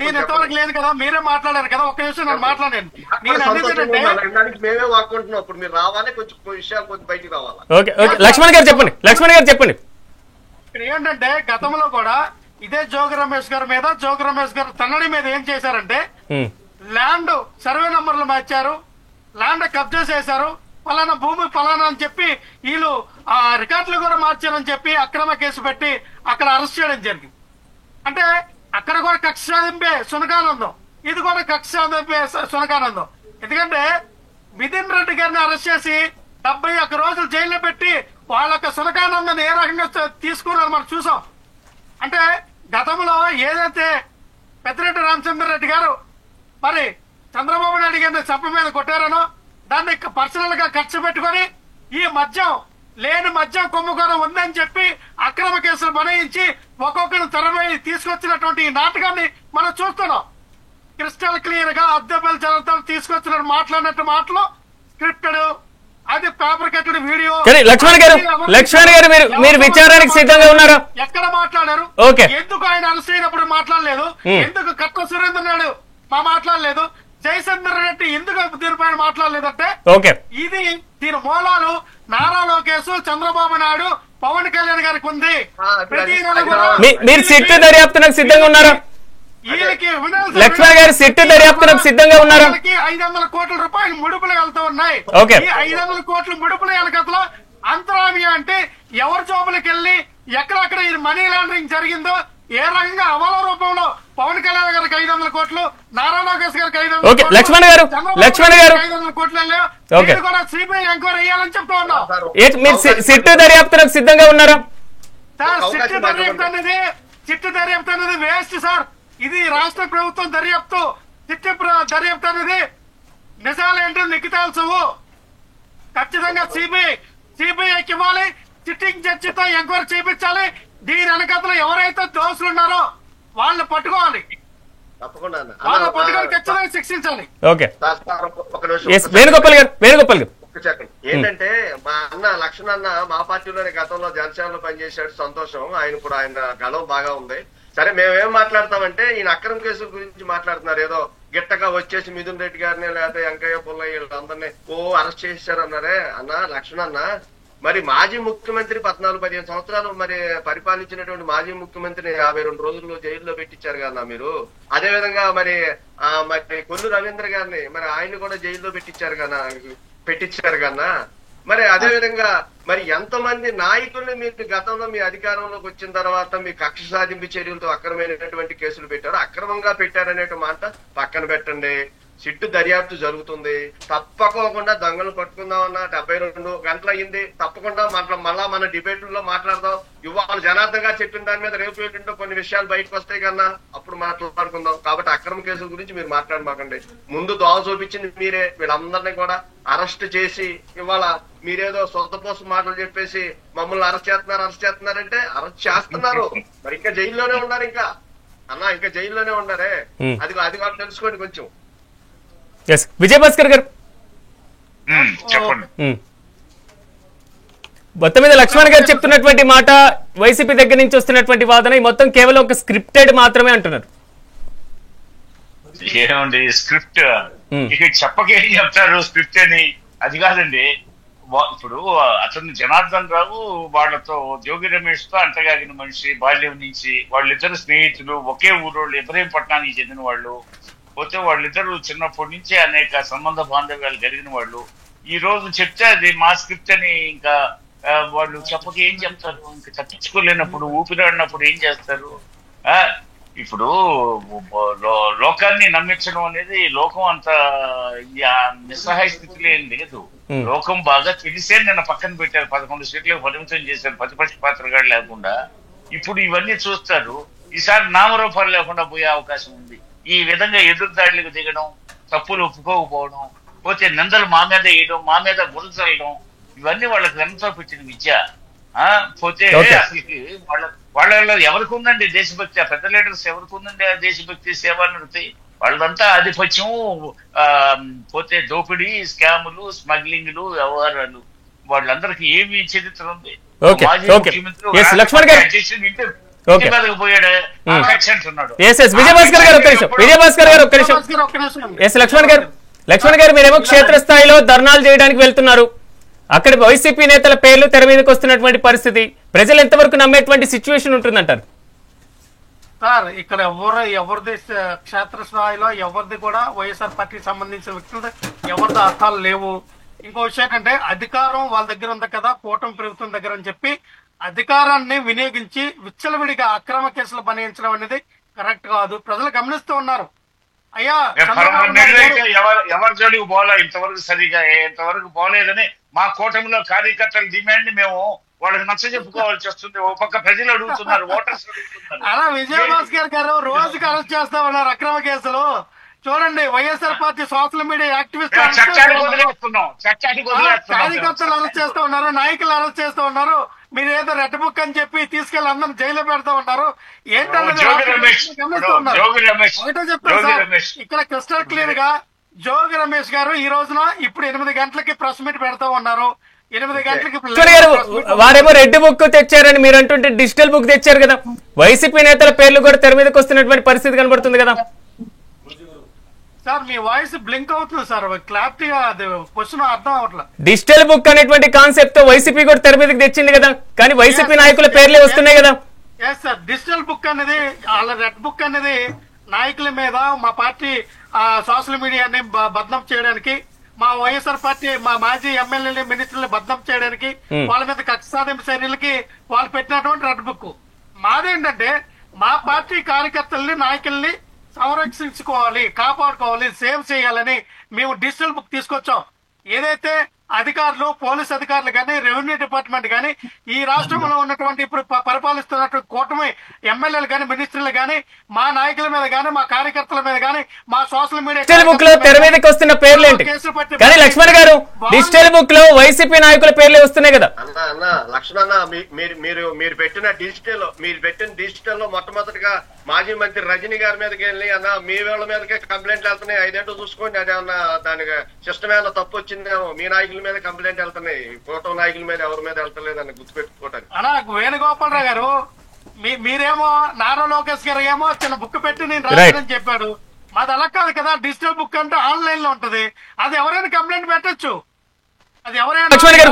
F: నేను ఎంతవరకు లేను కదా, మీరే మాట్లాడారు కదా, ఒక్క నిమిషం నేను మాట్లాడాను. నేను
A: లక్ష్మణ్ గారు చెప్పండి.
F: ఇక్కడ ఏంటంటే గతంలో కూడా ఇదే జోగి రమేష్ గారి మీద, జోగి రమేష్ గారు తన్నడి మీద ఏం చేశారంటే ల్యాండ్ సర్వే నంబర్లు మార్చారు, ల్యాండ్ కబ్జా చేశారు, ఫలానా భూమి ఫలానా అని చెప్పి వీళ్ళు ఆ రికార్డులు కూడా మార్చారని చెప్పి అక్రమ కేసు పెట్టి అక్కడ అరెస్ట్ చేయడం జరిగింది. అంటే అక్కడ కూడా కక్ష సాధింపే సునకానందం, ఇది కూడా కక్ష సాధింపే సునకానందం. ఎందుకంటే మిథున్ రెడ్డి గారిని అరెస్ట్ చేసి 71 రోజులు జైల్లో పెట్టి వాళ్ళ యొక్క సునకానందాన్ని ఏ రకంగా తీసుకున్నారో మనం చూసాం. అంటే గతంలో ఏదైతే పెద్దిరెడ్డి రామచంద్రరెడ్డి గారు మరి చంద్రబాబు నాయుడు గారిని చంప మీద కొట్టారనో దాన్ని పర్సనల్ గా ఖర్చు పెట్టుకొని ఈ మద్యం లేని మద్యం కుంభకోణం ఉందని చెప్పి అక్రమ కేసులు బనాయించి ఒక్కొక్కరు తెరమై తీసుకొచ్చినటువంటి ఈ నాటకాన్ని మనం చూస్తున్నాం. క్రిస్టల్ క్లియర్ గా అద్దెపల్లి జనంతో తీసుకొచ్చిన మాట్లాడినట్టు మాటలు స్క్రిప్టెడ్, అది పేపర్ కట్టడి వీడియో.
A: కానీ లక్ష్మణ్ గారు మీరు విచారానికి సిద్ధంగా ఉన్నారా?
F: ఎక్కడ మాట్లాడారు?
A: ఓకే.
F: ఎందుకు ఆయన అరెస్ట్ అయినప్పుడు మాట్లాడలేదు? ఎందుకు కట్ట సురేంద్ర నాయుడు మాట్లాడలేదు? జయచంద్ర రెడ్డి ఎందుకు దీనిపైన మాట్లాడలేదంటే
A: ఓకే,
F: ఇది దీని మూలాలు నారా లోకేష్, చంద్రబాబు నాయుడు, పవన్ కళ్యాణ్ గారికి ఉంది.
A: మీరు సిట్టు దర్యాప్తునకు సిద్ధంగా ఉన్నారా? లక్ష్మణ్ గారు సిట్టు దర్యాప్తునకు సిద్ధంగా ఉన్నారా?
F: 500 కోట్ల రూపాయలు ముడుపులు వెళ్తూ ఉన్నాయి.
A: ఓకే.
F: ఈ 500 కోట్ల ముడుపుల వెనకట్లో అంతరామి అంటే ఎవరి జోబులకు వెళ్ళి ఎక్కడెక్కడ ఇది మనీ లాండరింగ్ జరిగిందో, ఏ రకంగా అమల రూపంలో పవన్ కళ్యాణ్ గారికి 500 కోట్లు, నారా లోకేష్ గారికి 500
A: ఓకే.
F: కోట్లు,
A: లక్ష్మణ్ గారు
F: 500 కోట్లు
A: ఓకే.
F: కూడా సిబిఐ ఎంక్వైరీ వేయాలని చెప్తా ఉన్నాం.
A: మీరు సిట్టు దర్యాప్తునకు సిద్ధంగా ఉన్నారా?
F: సార్ చిట్టు దర్యాప్తు అనేది వేస్ట్ సార్. ఇది రాష్ట్ర ప్రభుత్వం దర్యాప్తు. చిట్టు దర్యాప్తు అనేది నిజాలేంటో నిఖితాల్సవు ఖచ్చితంగా సిబిఐకి ఇవ్వాలి. సిట్టింగ్ జడ్జితో ఎంక్వైరీ చేయించాలి. దీని వెనకతలో ఎవరైతే దోషులు ఉన్నారో వాళ్ళని పట్టుకోవాలి.
D: తప్పకుండా
F: వాళ్ళని పట్టుకొని ఖచ్చితంగా శిక్షించాలి.
A: ఓకే.
D: ఒక నిమిషం,
A: వేణుగోపాల్ గారు
D: ఏంటంటే మా అన్న లక్ష్మణ్ అన్న మా పార్టీలోనే గతంలో జనసేనలో పనిచేశాడు. సంతోషం, ఆయన గలం బాగా ఉంది. సరే, మేమేం మాట్లాడతామంటే ఈయన అక్రమ కేసుల గురించి మాట్లాడుతున్నారు. ఏదో గిట్టగా వచ్చేసి మిథున్ రెడ్డి గారిని లేకపోతే వెంకయ్య పుల్లయ్య వీళ్ళందరినీ అరెస్ట్ చేశారన్నారే. అన్న లక్ష్మణ్ అన్న, మరి మాజీ ముఖ్యమంత్రి 14-15 సంవత్సరాలు మరి పరిపాలించినటువంటి మాజీ ముఖ్యమంత్రిని 52 రోజుల్లో జైల్లో పెట్టించారు కదా మీరు. అదే విధంగా మరి కొల్లు రవీంద్ర గారిని మరి ఆయన్ని కూడా జైల్లో పెట్టించారు కన్నా. మరి అదే విధంగా మరి ఎంతమంది నాయకుల్ని మీరు గతంలో మీ అధికారంలోకి వచ్చిన తర్వాత మీ కక్ష సాధింపు చర్యలతో అక్రమమైనటువంటి కేసులు పెట్టారు, అక్రమంగా పెట్టారనే మాట పక్కన పెట్టండి. సిట్టు దర్యాప్తు జరుగుతుంది. తప్పకోకుండా దొంగలు పట్టుకుందామన్నా 72 గంటలు అయ్యింది. తప్పకుండా మళ్ళా మన డిబేట్లలో మాట్లాడదాం. ఇవాళ జనార్దన్ గారు చెప్పిన దాని మీద రేపు ఏంటంటో కొన్ని విషయాలు బయటకు వస్తాయి కన్నా, అప్పుడు మాట్లాడుకుందాం. కాబట్టి అక్రమ కేసుల గురించి మీరు మాట్లాడమాకండి. ముందు దోవ చూపించింది మీరే. వీళ్ళందరినీ కూడా అరెస్ట్ చేసి ఇవాళ మీరేదో సొంతపోసం మాటలు చెప్పేసి మమ్మల్ని అరెస్ట్ చేస్తున్నారంటే అరెస్ట్ చేస్తున్నారు. మరి ఇంకా జైల్లోనే ఉన్నారు. ఇంకా జైల్లోనే ఉన్నారే. అది వాళ్ళు తెలుసుకోండి కొంచెం.
A: విజయభాస్కర్ గారు
B: చెప్పండి.
A: మొత్తం మీద లక్ష్మణ్ గారు చెప్తున్నటువంటి మాట, వైసీపీ దగ్గర నుంచి వస్తున్నటువంటి వాదన మొత్తం కేవలం ఒక స్క్రిప్టెడ్ మాత్రమే అంటున్నారు.
B: ఏమండి స్క్రిప్ట్ ఇక చెప్పకేం చెప్తారు స్క్రిప్ట్ అని? అది కాదండి. ఇప్పుడు అతను జనార్దన్ రావు వాళ్ళతో జోగి రమేష్ తో అంటగాగిన మనిషి, బాల్యం నుంచి వాళ్ళిద్దరు స్నేహితులు, ఒకే ఊరోళ్ళు, ఇబ్రహీంపట్నానికి చెందిన వాళ్ళు. పోతే వాళ్ళిద్దరు చిన్నప్పటి నుంచి అనేక సంబంధ బాంధవ్యాలు జరిగిన వాళ్ళు. ఈ రోజు చెప్తే అది మా స్క్రిప్ట్ అని ఇంకా వాళ్ళు చెప్పక ఏం చెప్తారు? ఇంకా తప్పించుకోలేనప్పుడు, ఊపిరాడినప్పుడు ఏం చేస్తారు? ఇప్పుడు లోకాన్ని నమ్మించడం అనేది, లోకం అంత నిస్సహాయ స్థితిలో ఏం లేదు. లోకం బాగా తెలిసే నిన్న పక్కన పెట్టారు. 11 సీట్లకు పరిమితం చేశారు ప్రతిపక్ష పాత్రగాడు లేకుండా. ఇప్పుడు ఇవన్నీ చూస్తారు. ఈసారి నామరూపాలు లేకుండా పోయే అవకాశం ఉంది. ఈ విధంగా ఎదురుదాడులకు దిగడం, తప్పులు ఒప్పుకోకపోవడం, పోతే నిందలు మా మీద వేయడం, మా మీద బురదలడం, ఇవన్నీ వాళ్ళకి వెనతో పెట్టిన విద్య. పోతే అసలుకి వాళ్ళలో ఎవరికి ఉందండి దేశభక్తి? ఆ పెద్ద లీడర్స్ ఎవరికి ఉందండి ఆ దేశభక్తి, సేవానివృత్తి? వాళ్ళంతా ఆధిపత్యం, పోతే దోపిడీ, స్కాములు, స్మగ్లింగ్లు, వ్యవహారాలు. వాళ్ళందరికీ ఏమి చరిత్ర ఉంది? మాజీ ముఖ్యమంత్రి పోయాడు
A: లక్ష్మణ్ గారు మీరేమో క్షేత్రస్థాయిలో ధర్నాలు చేయడానికి వెళ్తున్నారు. అక్కడ వైసీపీ నేతల పేర్లు తెర మీదకి వస్తున్నటువంటి పరిస్థితి, ప్రజలు ఎంతవరకు నమ్మేటువంటి సిచ్యువేషన్ ఉంటుందంటారు?
F: సార్, ఇక్కడ ఎవరిది క్షేత్రస్థాయిలో ఎవరిది కూడా వైఎస్ఆర్ పార్టీకి సంబంధించిన వ్యక్తులు ఎవరిది అర్థాలు లేవు. ఇంకో విషయం ఏంటంటే అధికారం వాళ్ళ దగ్గర ఉంది కదా, కూటమి ప్రభుత్వం దగ్గర అని చెప్పి అధికారాన్ని వినియోగించి విచ్చలవిడిగా అక్రమ కేసులు బనాయించడం అనేది కరెక్ట్ కాదు. ప్రజలు గమనిస్తూ ఉన్నారు. అయ్యా
B: ఎవరి జోలికి పోలే ఇంతవరకు, సరిగా ఇంతవరకు పోలేదని మా కూటమిలో కార్యకర్తల డిమాండ్ ని మేము వాళ్ళకి నచ్చ చెప్పుకోవాల్సి వస్తుంది. ఓ పక్క ప్రజలు అడుగుతున్నారు, ఓటర్స్ అడుగుతున్నారు.
F: అలా విజయభాస్కర్ గారు రోజుకి అరెస్ట్ చేస్తా ఉన్నారు అక్రమ కేసులు. చూడండి, YSR party social media activist కార్యకర్తలు అరెస్ట్ చేస్తూ ఉన్నారు, నాయకులు అరెస్ట్ చేస్తూ ఉన్నారు. మీరు ఏదో రెడ్ బుక్ అని చెప్పి తీసుకెళ్లి అందరిని జైల్లో పెడతా ఉన్నారు. ఏంటన్నది గమనిస్తూ ఉన్నారు. ఒకటే చెప్తాను సార్, ఇక్కడ క్రిస్టల్ క్లియర్ గా జోగి రమేష్ గారు ఈ రోజున ఇప్పుడు 8 గంటలకి ప్రెస్ మీట్ పెడతా ఉన్నారు. 8 గంటలకి
A: వారేమో రెడ్ బుక్ తెచ్చారని మీరు అంటుంటే డిజిటల్ బుక్ తెచ్చారు కదా. వైసీపీ నేతల పేర్లు కూడా తెర మీదకి వస్తున్నటువంటి పరిస్థితి కనబడుతుంది కదా.
F: సార్ మీ వాయిస్ బ్లింక్ అవుతుంది సార్, క్లారిటీగా క్వశ్చన్ అర్థం అవట్లేదు.
A: డిజిటల్ బుక్ అనేటువంటి కాన్సెప్ట్ తో వైసీపీ కూడా తెర మీదకి తెచ్చింది కదా, కానీ వైసీపీ నాయకుల పేర్లే వస్తున్నాయి కదా.
F: ఎస్ సార్, డిజిటల్ బుక్ అనేది వాళ్ళ రెడ్ బుక్ అనేది నాయకుల మీద మా పార్టీ సోషల్ మీడియాని బద్నాం చేయడానికి, మా వైఎస్ఆర్ పార్టీ మా మాజీ ఎమ్మెల్యేలు మినిస్టర్లు బద్నాం చేయడానికి, వాళ్ళ మీద కక్ష సాధింపు చర్యలకి వాళ్ళు పెట్టినటువంటి రెడ్ బుక్. మాదేంటంటే మా పార్టీ కార్యకర్తల్ని నాయకుల్ని సంరక్షించుకోవాలి, కాపాడుకోవాలి, సేవ్ చేయాలని మేము డిజిటల్ బుక్ తీసుకొచ్చాం. ఏదైతే అధికారులు, పోలీస్ అధికారులు కానీ, రెవెన్యూ డిపార్ట్మెంట్ కానీ, ఈ రాష్ట్రంలో ఉన్నటువంటి ఇప్పుడు పరిపాలిస్తున్నటువంటి కూటమి ఎమ్మెల్యేలు కానీ, మినిస్టర్లు కానీ, మా నాయకుల మీద కానీ, మా కార్యకర్తల మీద కానీ, మా సోషల్ మీడియా
A: డిజిటల్ బుక్ లో తెర మీదకి వస్తున్న పేర్లు ఏంటి? కానీ లక్ష్మణ్ గారు, డిజిటల్ బుక్ లో వైసీపీ నాయకుల పేర్లే వస్తున్నాయి కదా.
D: అన్న లక్ష్మణ, మీరు పెట్టిన డిజిటల్ లో మొట్టమొదటిగా మాజీ మంత్రి రజనీ గారి మీదకి వెళ్ళి అన్న మీ వాళ్ళ మీదకే కంప్లైంట్లు వెళ్తున్నాయి, 5 ఏళ్ళు చూసుకోండి, అదేమన్నా దానికి సిస్టమ్ ఏమన్నా తప్పు వచ్చిందేమో, మీ నాయకుల మీద కంప్లైంట్ వెళ్తున్నాయి, ఫోటో నాయకుల మీద ఎవరి మీద వెళ్తలేదు అని గుర్తుపెట్టుకోవడానికి.
F: అలా వేణుగోపాలరావు గారు మీరేమో నారా లోకేష్ గారు ఏమో చిన్న బుక్ పెట్టి నేను రాశానని చెప్పాడు. మాది అలా కాదు కదా, డిజిటల్ బుక్ అంటే ఆన్లైన్ లో ఉంటది, అది ఎవరైనా కంప్లైంట్ పెట్టచ్చు.
A: లక్ష్మణ్ గారు,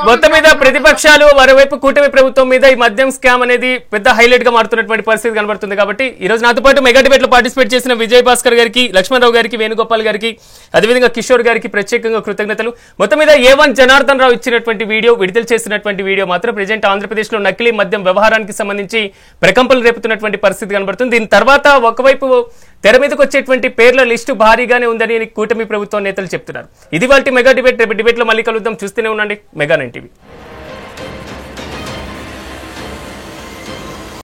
A: మొత్తం మీద ప్రతిపక్షాలు మరోవైపు కూటమి ప్రభుత్వం మీద ఈ మద్యం స్కామ్ అనేది పెద్ద హైలైట్ గా మారుతున్నటువంటి పరిస్థితి కనబడుతుంది. కాబట్టి ఈ రోజు నాతో పాటు మెగా డిబేట్ లో పార్టిసిపేట్ చేసిన విజయ్ భాస్కర్ గారికి, లక్ష్మణరావు గారికి, వేణుగోపాల్ గారికి, అదేవిధంగా కిషోర్ గారికి ప్రత్యేకంగా కృతజ్ఞతలు. మొత్తం మీద A1 జనార్దన్ రావు ఇచ్చినటువంటి వీడియో, విడుదల చేసినటువంటి వీడియో మాత్రం ప్రెజెంట్ ఆంధ్రప్రదేశ్ లో నకిలీ మద్యం వ్యవహారానికి సంబంధించి ప్రకంపనలు రేపుతున్నటువంటి పరిస్థితి కనబడుతుంది. దీని తర్వాత ఒకవైపు తెర మీదకి వచ్చేటువంటి పేర్ల లిస్టు భారీగానే ఉందని కూటమి ప్రభుత్వం నేతలు చెప్తున్నారు. ఇది వాటి మెగా డిబేట్. రేపు డిబేట్ లో మళ్ళీ కలుద్దాం. చూస్తూనే ఉండండి మెగా 9 టీవీ.